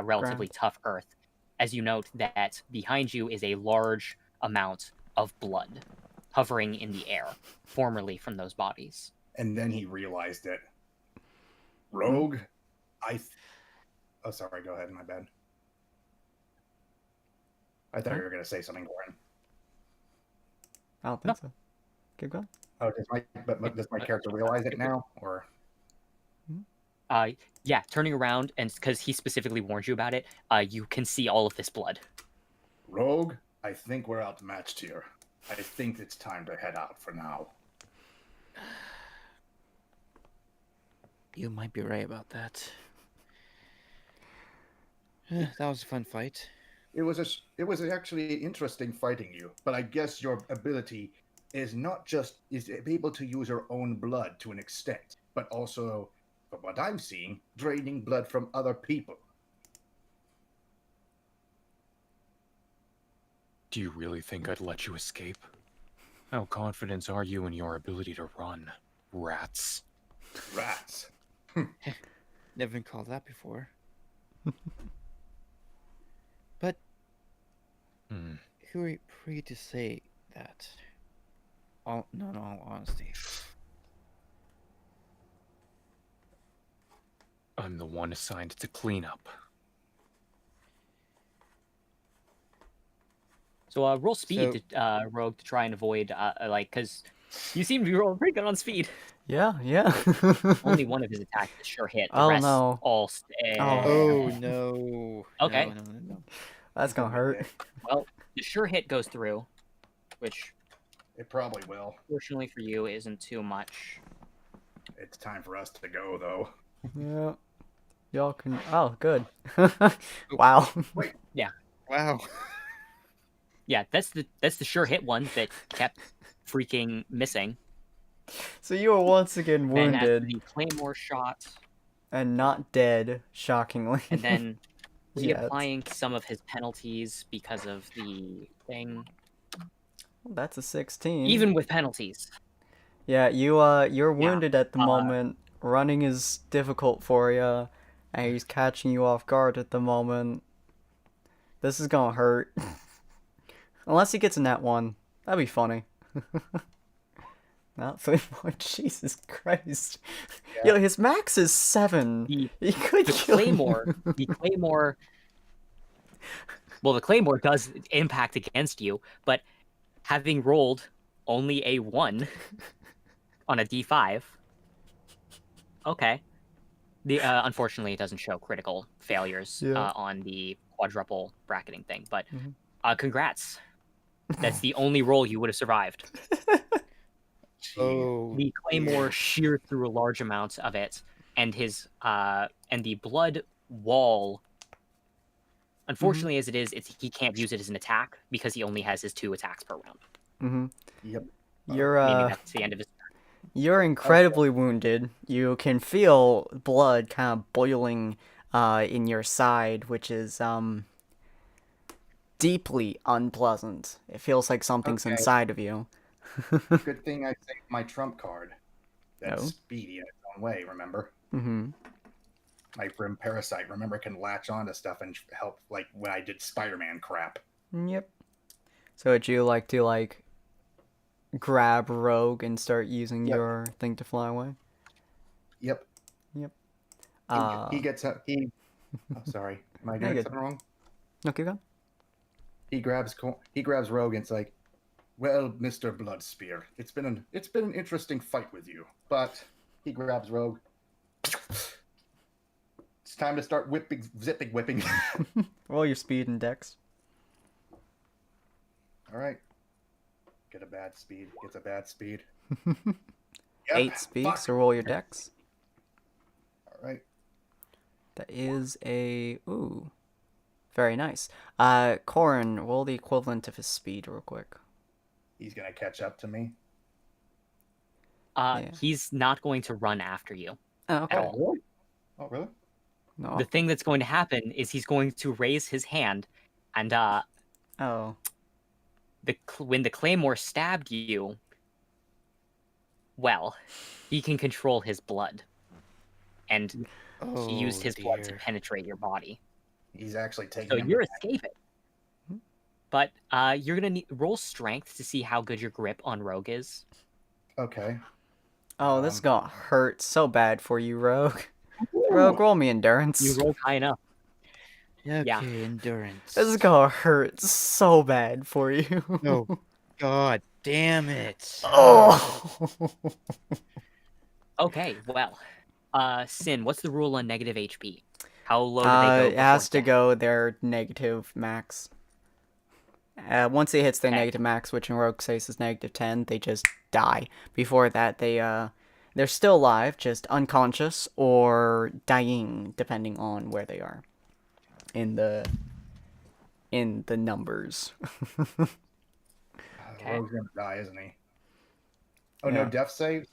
relatively tough earth. As you note that behind you is a large amount of blood hovering in the air, formerly from those bodies. And then he realized it. Rogue, oh, sorry, go ahead, my bad. I thought you were going to say something, Gordon. I don't think so. Keep going. Oh, does my character realize it now, or? Yeah, turning around, and because he specifically warned you about it, you can see all of this blood. Rogue, I think we're outmatched here. I think it's time to head out for now. You might be right about that. That was a fun fight. It was actually interesting fighting you, but I guess your ability is not just able to use your own blood to an extent, but also, from what I'm seeing, draining blood from other people. Do you really think I'd let you escape? How confident are you in your ability to run, rats? Rats. Never been called that before. But who are you to say that? In all honesty. I'm the one assigned to clean up. So roll speed, Rogue, to try and avoid, because you seem to be rolling pretty good on speed. Yeah. Only one of his attacks is sure hit. The Oh, rest no. all Oh no. Okay. No. That's gonna hurt. Well, the sure hit goes through, which It probably will. fortunately for you isn't too much. It's time for us to go, though. Yeah. Y'all can. Oh, good. Wow. Wow. Yeah, that's the sure hit one that kept freaking missing. So you are once again Then after wounded the claymore shot, and not dead, shockingly. and then Yet. reapplying some of his penalties because of the thing. That's a 16. Even with penalties. Yeah, you're wounded at the moment. Running is difficult for you, and he's catching you off guard at the moment. This is gonna hurt. Unless he gets a net 1. That'd be funny. Not 3 more. Jesus Christ. Yeah. Yo, his max is 7. He could The kill claymore. you. The claymore. Well, the claymore does impact against you, but having rolled only a 1 on a d5. Okay. The unfortunately, it doesn't show critical failures on the quadruple bracketing thing, but congrats. That's the only roll you would have survived. Oh, The claymore sheared through a large amount of it, and his and the blood wall. Unfortunately, as it is, he can't use it as an attack because he only has his 2 attacks per round. Yep. You're Meaning that's the end of his turn. You're incredibly wounded. You can feel blood kind of boiling in your side, which is deeply unpleasant. It feels like something's inside of you. Good thing I saved my trump card. That's speedy in its own way, remember? Mm-hmm. My friend Parasite, remember, can latch onto stuff and help, like, when I did Spider-Man crap. Yep. So would you like to, grab Rogue and start using your thing to fly away? Yep. Yep. He gets up. Oh, sorry. Am I doing something wrong? No, keep going. He grabs Rogue and it's like, well, Mr. Bloodspear, it's been an interesting fight with you. But he grabs Rogue. It's time to start zipping whipping. Roll your speed and dex. All right. Get a bad speed. Gets a bad speed. 8 speed, so roll your dex. All right. That is a... Ooh. Very nice. Corin, roll the equivalent of his speed real quick. He's going to catch up to me. He's not going to run after you. Oh, okay. At all. Really? Oh, really? No. The thing that's going to happen is he's going to raise his hand, and when the claymore stabbed you, well, he can control his blood, and he used his blood to penetrate your body. He's actually taking. So you're escaping, but you're gonna roll strength to see how good your grip on Rogue is. Okay. Oh, this is gonna hurt so bad for you, Rogue. Rogue, roll me endurance. You rolled high enough. okay, Yeah. endurance. This is gonna hurt so bad for you. No. God damn it. Oh. Okay, well, Sin, what's the rule on negative HP? How low do they go? It has to go their negative max. Once it hits their negative max, which in Rogue's case is -10, they just die. Before that, they're still alive, just unconscious or dying, depending on where they are in the numbers. Rogue's gonna die, isn't he? Oh, no death saves?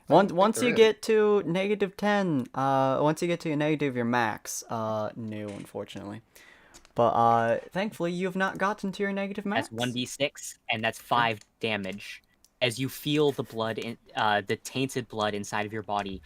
Once you get to -10, once you get to your max, no, unfortunately. But thankfully you have not gotten to your negative max. That's 1d6, and that's 5 damage. As you feel the blood, the tainted blood inside of your body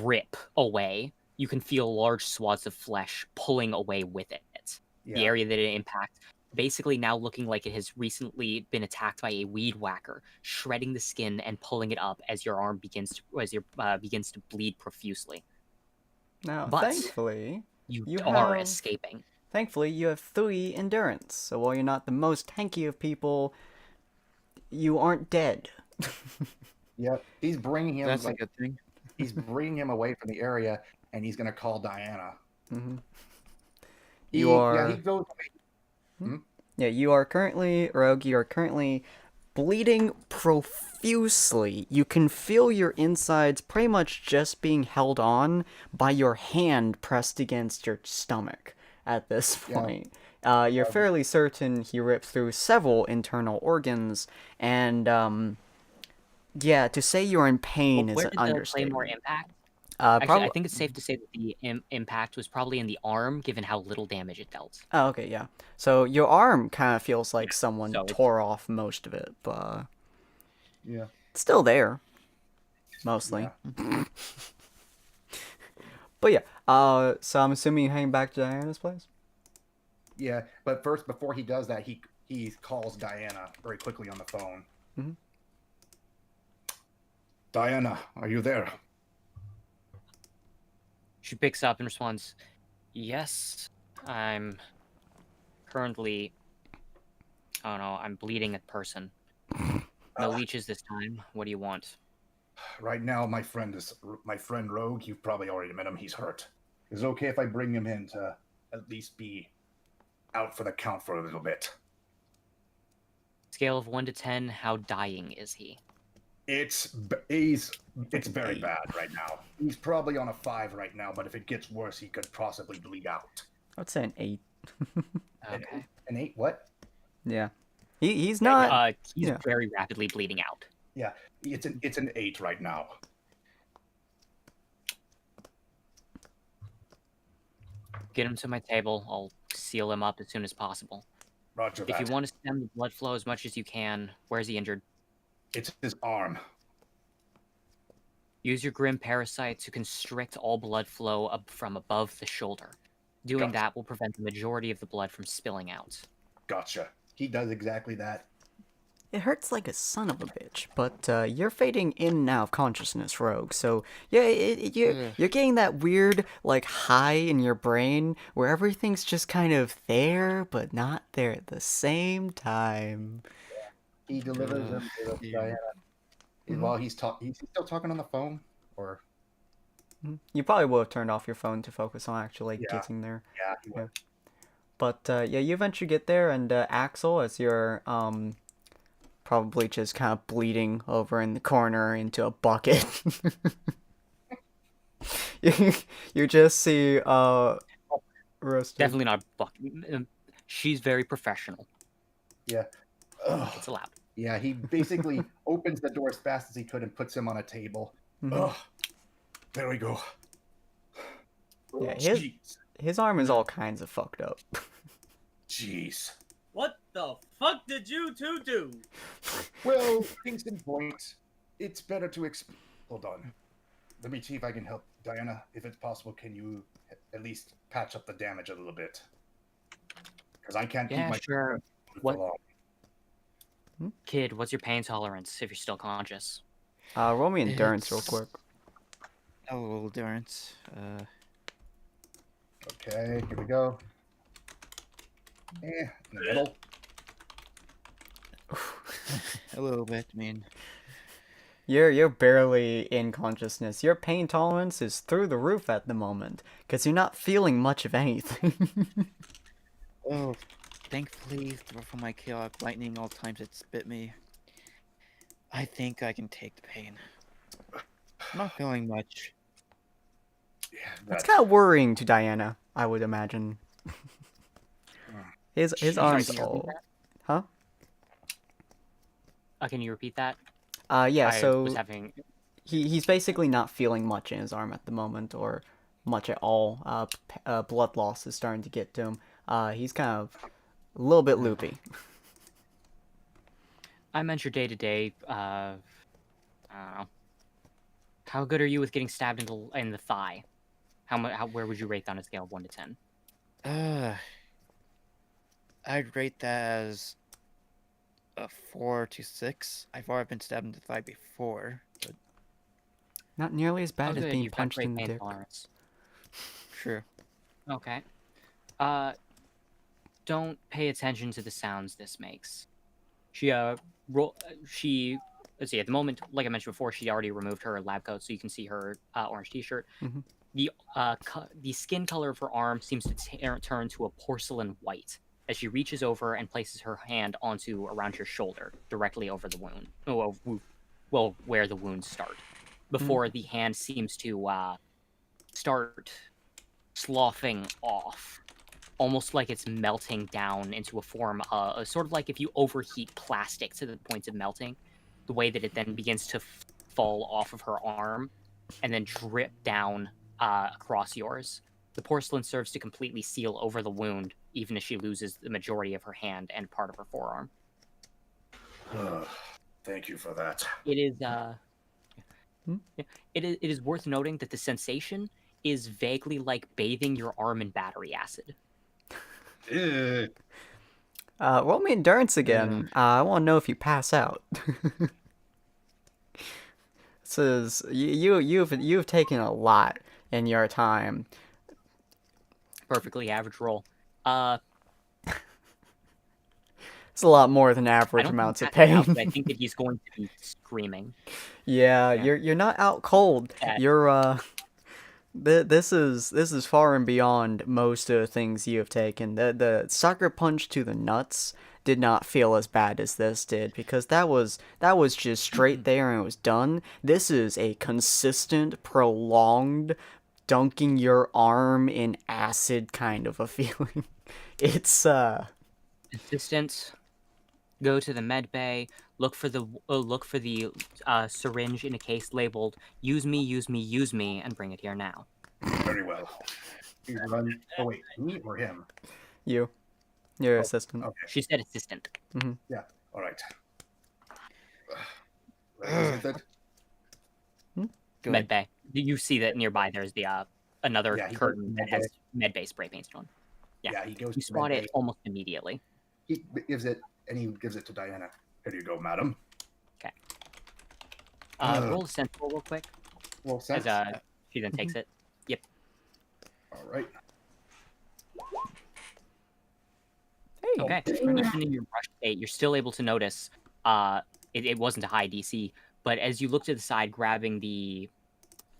rip away, you can feel large swaths of flesh pulling away with it. Yeah. The area that it impacts, basically now looking like it has recently been attacked by a weed whacker, shredding the skin and pulling it up as your arm begins to bleed profusely. Now, but thankfully, you are escaping. Thankfully, you have 3 endurance, so while you're not the most tanky of people, you aren't dead. Yep. He's bringing him. That's a good thing. He's bringing him away from the area, and he's gonna call Diana. Mm-hmm. He goes. Yeah, you are currently, Rogue, you are currently bleeding profusely. You can feel your insides pretty much just being held on by your hand pressed against your stomach at this point. You're fairly certain he ripped through several internal organs, and Yeah, to say you're in pain is Where an did the claymore understatement. impact? Actually, Probably. I think it's safe to say that the impact was probably in the arm, given how little damage it dealt. Oh, okay, yeah. So your arm kind of feels like someone so it's- tore off most of it, but Yeah. it's still there, mostly. Yeah. But yeah, so I'm assuming you hang back to Diana's place? Yeah, but first, before he does that, he calls Diana very quickly on the phone. Mhm. Diana, are you there? She picks up and responds, "Yes, I'm currently. I don't know. I'm bleeding a person. No leeches this time. What do you want?" Right now, my friend Rogue. You've probably already met him. He's hurt. Is it okay if I bring him in to at least be out for the count for a little bit? Scale of 1 to 10, how dying is he? It's very bad right now. He's probably on a 5 right now, but if it gets worse, he could possibly bleed out. I'd say an 8. Okay. An 8? What? Yeah. He's not... He's yeah. very rapidly bleeding out. Yeah, it's an 8 right now. Get him to my table. I'll seal him up as soon as possible. Roger that. If you want to stem the blood flow as much as you can, where's he injured? It's his arm. Use your Grim Parasite to constrict all blood flow up from above the shoulder. Doing Gotcha. that will prevent the majority of the blood from spilling out. Gotcha. He does exactly that. It hurts like a son of a bitch, but you're fading in and out of consciousness, Rogue. So yeah, you're getting that weird like high in your brain where everything's just kind of there, but not there at the same time. He delivers him to Diana. While he's still talking on the phone, or you probably would have turned off your phone to focus on actually Yeah. getting there. yeah, he would. But yeah, you eventually get there, and Axel, as you're probably just kind of bleeding over in the corner into a bucket. you just see roasted. Definitely not a bucket. She's very professional. Yeah. Ugh. It's allowed. Yeah, he basically opens the door as fast as he could and puts him on a table. Ugh. There we go. Yeah, Jeez. his arm is all kinds of fucked up. Jeez. What the fuck did you two do? Well, case in point, it's better to hold on. Let me see if I can help. Diana, if it's possible, can you at least patch up the damage a little bit? Because I can't keep my sure. for What- long. Kid, what's your pain tolerance if you're still conscious? Roll me endurance real quick. A little endurance. Okay, here we go. In the middle. A little bit. I mean, You're barely in consciousness. Your pain tolerance is through the roof at the moment, because you're not feeling much of anything. oh, thankfully, from my chaotic lightning, all times it's bit me. I think I can take the pain. I'm not feeling much. Yeah, That's kind of worrying to Diana, I would imagine. His arm's Can you repeat all... that? Huh? Can you repeat that? Yeah, I so was having... he's basically not feeling much in his arm at the moment, or much at all. Blood loss is starting to get to him. He's kind of a little bit loopy. I meant your day-to-day, I don't know. How good are you with getting stabbed in the thigh? Where would you rate that on a scale of 1 to 10? I'd rate that as a 4 to 6. I've already been stabbed in the thigh before, but Not nearly as bad Oh, as good, being you've got punched great in the pain dick. tolerance. sure. Okay. Don't pay attention to the sounds this makes. Let's see, at the moment, like I mentioned before, she already removed her lab coat, so you can see her orange t-shirt. Mhm. The skin color of her arm seems to turn to a porcelain white as she reaches over and places her hand around your shoulder, directly over the wound. Well, where the wounds start. Before the hand seems to start sloughing off, almost like it's melting down into a form, sort of like if you overheat plastic to the point of melting. the way that it then begins to fall off of her arm and then drip down across yours. The porcelain serves to completely seal over the wound, even as she loses the majority of her hand and part of her forearm. Thank you for that. It is it is worth noting that the sensation is vaguely like bathing your arm in battery acid. Roll me endurance again. I want to know if you pass out. This is you've taken a lot in your time. Perfectly average roll. It's a lot more than I average don't amounts of think pain. out, but I think that he's going to be screaming. Yeah, Yeah. you're not out cold. Okay. You're this is far and beyond most of the things you have taken. The sucker punch to the nuts did not feel as bad as this did, because that was just straight there and it was done. This is a consistent, prolonged dunking your arm in acid kind of a feeling. It's Assistant, go to the med bay. Look for the syringe in a case labeled "Use me, use me, use me," and bring it here now. Very well. Oh wait, me or him? your assistant. Okay. She said assistant. Yeah. All right. Where is it? Go Med ahead. bay. You see that nearby. There's the another Yeah, he curtain goes that has med bay spray painted on. Yeah. He goes. You to spot med it almost immediately. bay. He gives it, and he gives it to Diana. Here you go, madam. Roll a sense roll real quick. Well, As sense. she then takes it. All right. Hey. Okay. Even in your rush state, you're still able to notice. It wasn't a high DC, but as you look to the side, grabbing the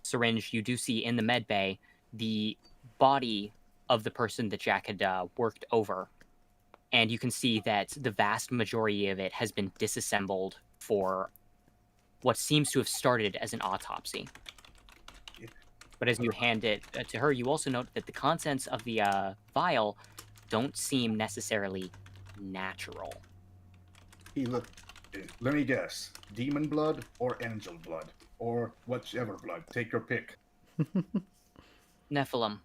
syringe, you do see in the med bay the body of the person that Jack had worked over, and you can see that the vast majority of it has been disassembled for what seems to have started as an autopsy. But as you hand it to her, you also note that the contents of the vial don't seem necessarily natural. He look. Let me guess. Demon blood or angel blood or whichever blood. Take your pick. Nephilim.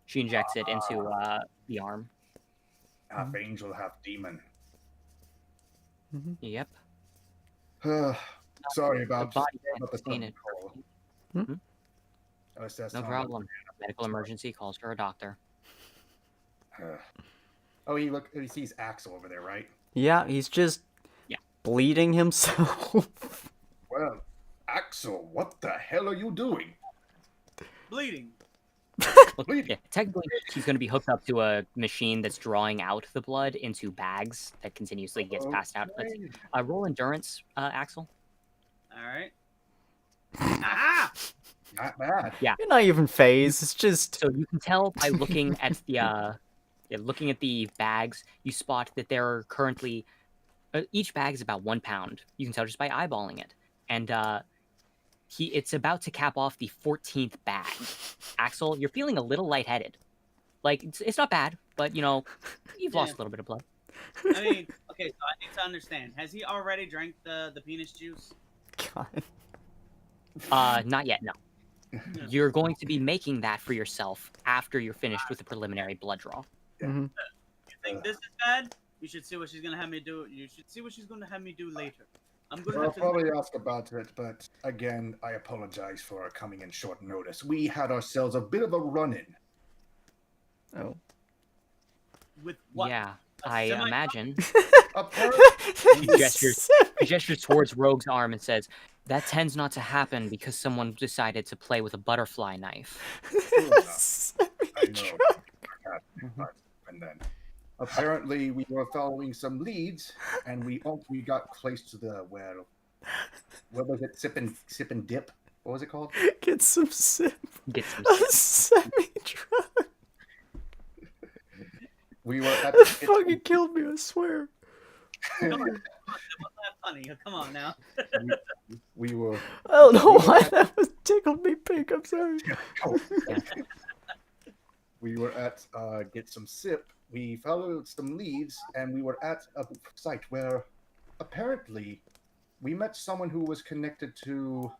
She injects it into the arm. Half angel, half demon. Yep. Sorry about the body the had seen sudden it. call. That's No not- problem. Medical emergency calls for a doctor. Oh, he sees Axel over there, right? Yeah, he's just bleeding himself. Well, Axel, what the hell are you doing? Bleeding. Look, yeah, technically, she's going to be hooked up to a machine that's drawing out the blood into bags that continuously gets passed out. Let's roll endurance, Axel. All right. Ah! Not bad. You're not even phased. It's just So you can tell by looking at the bags, you spot that there are currently each bag is about 1 pound. You can tell just by eyeballing it, and it's about to cap off the 14th bag. Axel, you're feeling a little lightheaded. Like it's not bad, but you've lost a little bit of blood. I mean, okay, so I need to understand. Has he already drank the penis juice? God. Not yet. No. You're going to be making that for yourself after you're finished with the preliminary blood draw. You think this is bad? You should see what she's gonna have me do. You should see what she's gonna have me do later. I'm gonna I'll have to. probably ask about it, but again, I apologize for coming in short notice. We had ourselves a bit of a run-in. Oh. With what? Yeah, A I semi- imagine. Apparently, He gestures towards Rogue's arm and says, "That tends not to happen because someone decided to play with a butterfly knife." I know. And then, apparently, we were following some leads, and we got close to the what was it? Sippin dip. What was it called? Get some sip. Get some A semi-drug. We were at That fucking killed me, I swear. Come on, that wasn't that funny. Come on now. we were. I don't know why that was tickled me pink. I'm sorry. We were at Get Some Sip. We followed some leads, and we were at a site where apparently we met someone who was connected to,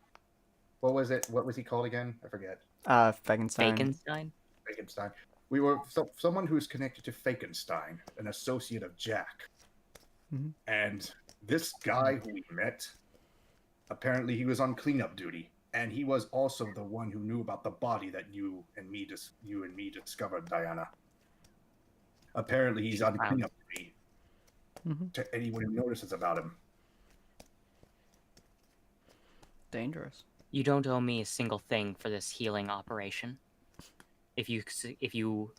what was it? What was he called again? I forget. Fakenstein. Fakenstein? Fakenstein. We were someone who's connected to Fakenstein, an associate of Jack. Mhm. And this guy who we met, apparently he was on cleanup duty, and he was also the one who knew about the body that you and me discovered, Diana. Apparently he's on cleanup duty to anyone who notices about him. Dangerous. You don't owe me a single thing for this healing operation. If you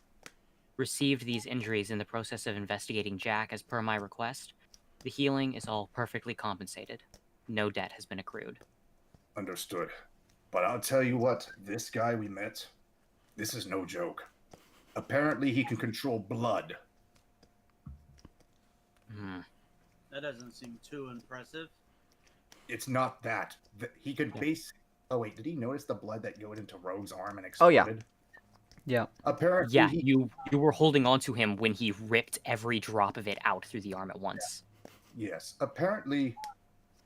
received these injuries in the process of investigating Jack as per my request, the healing is all perfectly compensated. No debt has been accrued. Understood. But I'll tell you what, this guy we met, this is no joke. Apparently he can control blood. That doesn't seem too impressive. It's not that. He could base... Oh wait, did he notice the blood that going into Rogue's arm and Oh, yeah. exploded? Yeah. Apparently Yeah, you were holding on to him when he ripped every drop of it out through the arm at once. Yes. Apparently,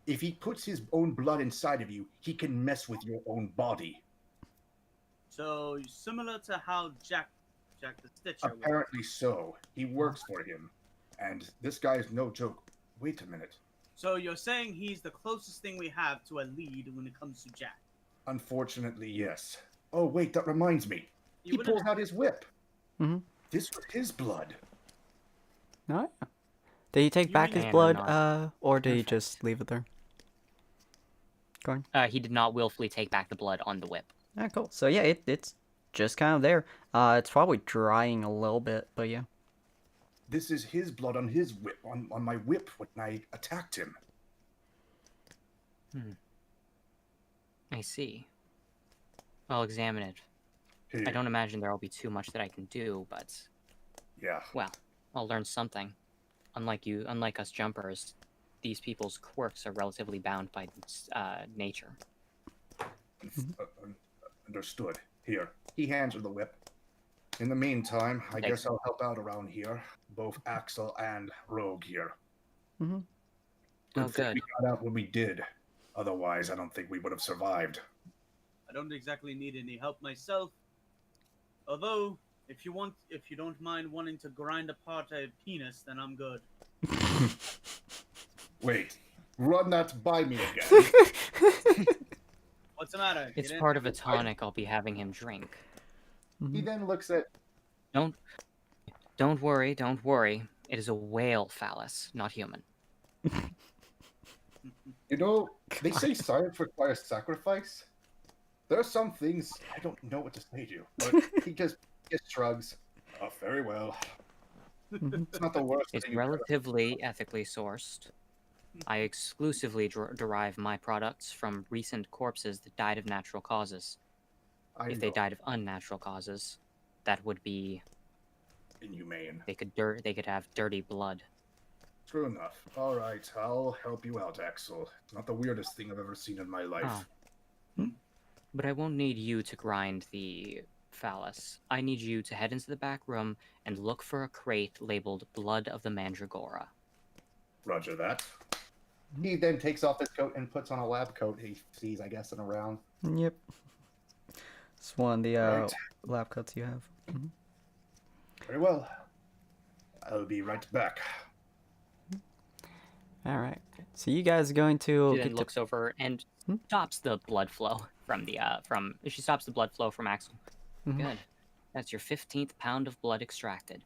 if he puts his own blood inside of you, he can mess with your own body. So, similar to how Jack the Stitcher works. Apparently so. He works for him. And this guy is no joke. Wait a minute. So you're saying he's the closest thing we have to a lead when it comes to Jack? Unfortunately, yes. Oh, wait, that reminds me. You He wouldn't- pulls out his whip. Mm-hmm. This was his blood. No. Did he take You back mean- his blood, Not. or did he Perfect. just leave it there? Go on. He did not willfully take back the blood on the whip. Ah, cool. So yeah, it's just kind of there. It's probably drying a little bit, but yeah. This is his blood on his whip, on my whip when I attacked him. I see. I'll examine it. Here. I don't imagine there will be too much that I can do, but, Yeah. well, I'll learn something. Unlike us jumpers, these people's quirks are relatively bound by nature. Understood. Here. He hands her the whip. In the meantime, I guess I'll help out around here. Both Axel and Rogue here. Mm-hmm. Oh, thing good. We got out when we did. Otherwise, I don't think we would have survived. I don't exactly need any help myself. Although, if you don't mind wanting to grind apart a penis, then I'm good. Wait. Run that by me again. What's the matter? It's Get in? part of a tonic I'll be having him drink. He then looks at... Don't worry. It is a whale phallus, not human. You know, they say science requires sacrifice. There are some things I don't know what to say to you, but he just shrugs. Oh, very well. It's not the worst It's thing you've ever- relatively ethically sourced. I exclusively derive my products from recent corpses that died of natural causes. I If they know. died of unnatural causes, that would be Inhumane. they could have dirty blood. True enough. All right, I'll help you out, Axel. It's not the weirdest thing I've ever seen in my life. Oh. But I won't need you to grind the phallus. I need you to head into the back room and look for a crate labeled Blood of the Mandragora. Roger that. He then takes off his coat and puts on a lab coat he sees, I guess, in a round. Yep. It's one of the Right. lab coats you have. Mm-hmm. Very well. I'll be right back. All right. So you guys are going to She get then to... looks over and stops the blood flow from she stops the blood flow from Axel. Mhm. Good. That's your 15th pound of blood extracted.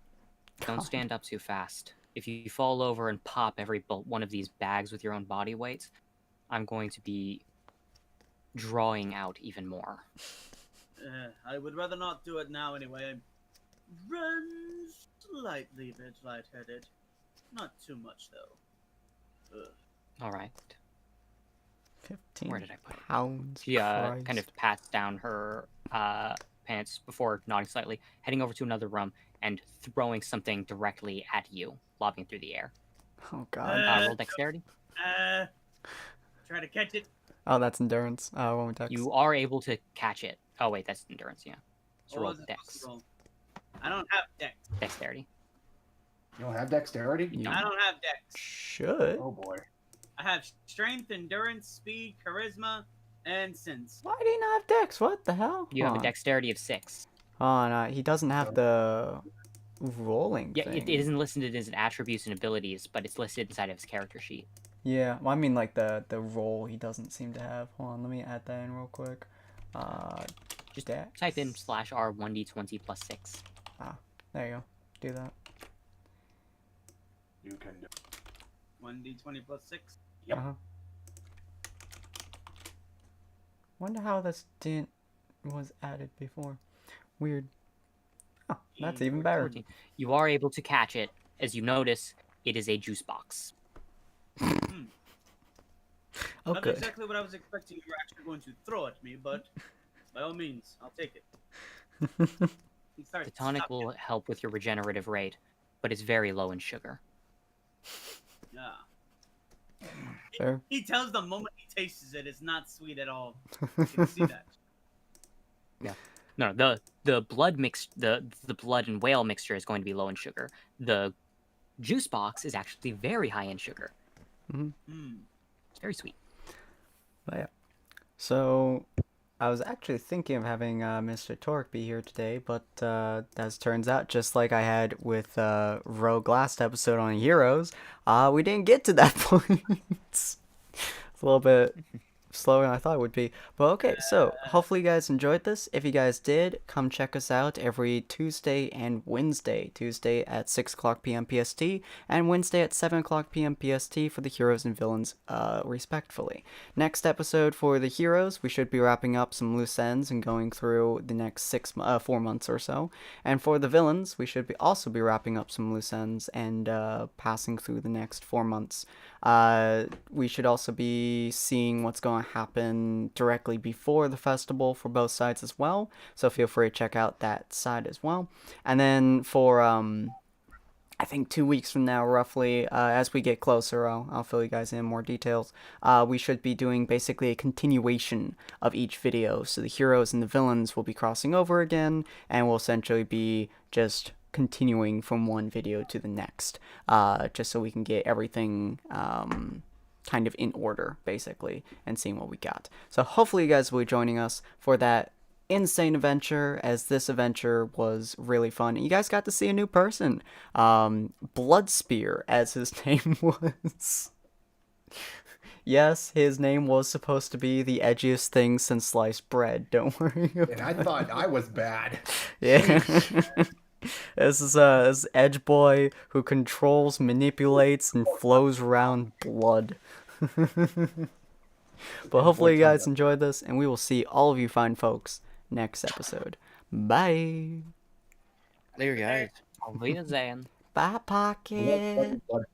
Don't God. stand up too fast. If you fall over and pop every one of these bags with your own body weight, I'm going to be drawing out even more. I would rather not do it now anyway. I'm slightly bit lightheaded. Not too much, though. Ugh. All right. 15 Where did I put it? pounds. She kind Christ. of pats down her pants before nodding slightly, heading over to another room and throwing something directly at you, lobbing through the air. Oh god. Roll dexterity. Try to catch it. Oh, that's endurance. One with dex. You are able to catch it. Oh wait, that's endurance. Yeah. So Or roll was it dex. possible? I don't have dex. Dexterity. You don't have dexterity? You I don't have dex. should. Oh boy. I have strength, endurance, speed, charisma, and sense. Why do you not have dex? What the hell? You have Hold a on. dexterity of 6. Oh, no, he doesn't have the rolling Yeah, thing. it isn't listed as attributes and abilities, but it's listed inside of his character sheet. Yeah, well, I mean, like, the roll he doesn't seem to have. Hold on, let me add that in real quick. Just Dex. type in /R 1d20 plus 6. There you go. Do that. You can do. 1d20 plus 6. Yep. Wonder how this didn't was added before. Weird. Oh, that's even better. 14. You are able to catch it. As you notice, it is a juice box. Oh, Not good. exactly what I was expecting you were actually going to throw at me, but by all means, I'll take it. The tonic will help with your regenerative rate, but it's very low in sugar. Yeah. Fair. He tells the moment he tastes it, it's not sweet at all. You can see that. Yeah. No, the blood the blood and whale mixture is going to be low in sugar. The juice box is actually very high in sugar. It's very sweet. But yeah. So, I was actually thinking of having Mr. Torque be here today, but as turns out, just like I had with Rogue last episode on Heroes, we didn't get to that point. It's a little bit slower than I thought it would be. But okay, so hopefully you guys enjoyed this. If you guys did, come check us out every Tuesday and Wednesday. Tuesday at 6 o'clock p.m. PST, and Wednesday at 7 o'clock p.m. PST for the heroes and villains, respectfully. Next episode for the heroes, we should be wrapping up some loose ends and going through the next 4 months or so. And for the villains, we should also be wrapping up some loose ends and passing through the next 4 months. We should also be seeing what's going to happen directly before the festival for both sides as well, so feel free to check out that side as well. And then for I think 2 weeks from now, roughly, as we get closer, I'll fill you guys in more details. We should be doing basically a continuation of each video, so the heroes and the villains will be crossing over again, and will essentially be just continuing from one video to the next, just so we can get everything kind of in order, basically, and seeing what we got. So hopefully you guys will be joining us for that insane adventure, as this adventure was really fun. You guys got to see a new person, Bloodspear, as his name was. Yes, his name was supposed to be the edgiest thing since sliced bread, don't worry about it. And I thought I was bad. Yeah. This is this edge boy who controls, manipulates, and flows around blood. But hopefully you guys enjoyed this, and we will see all of you fine folks next episode. Bye. Later, guys. Auf Wiedersehen. Bye, Pocket. Blood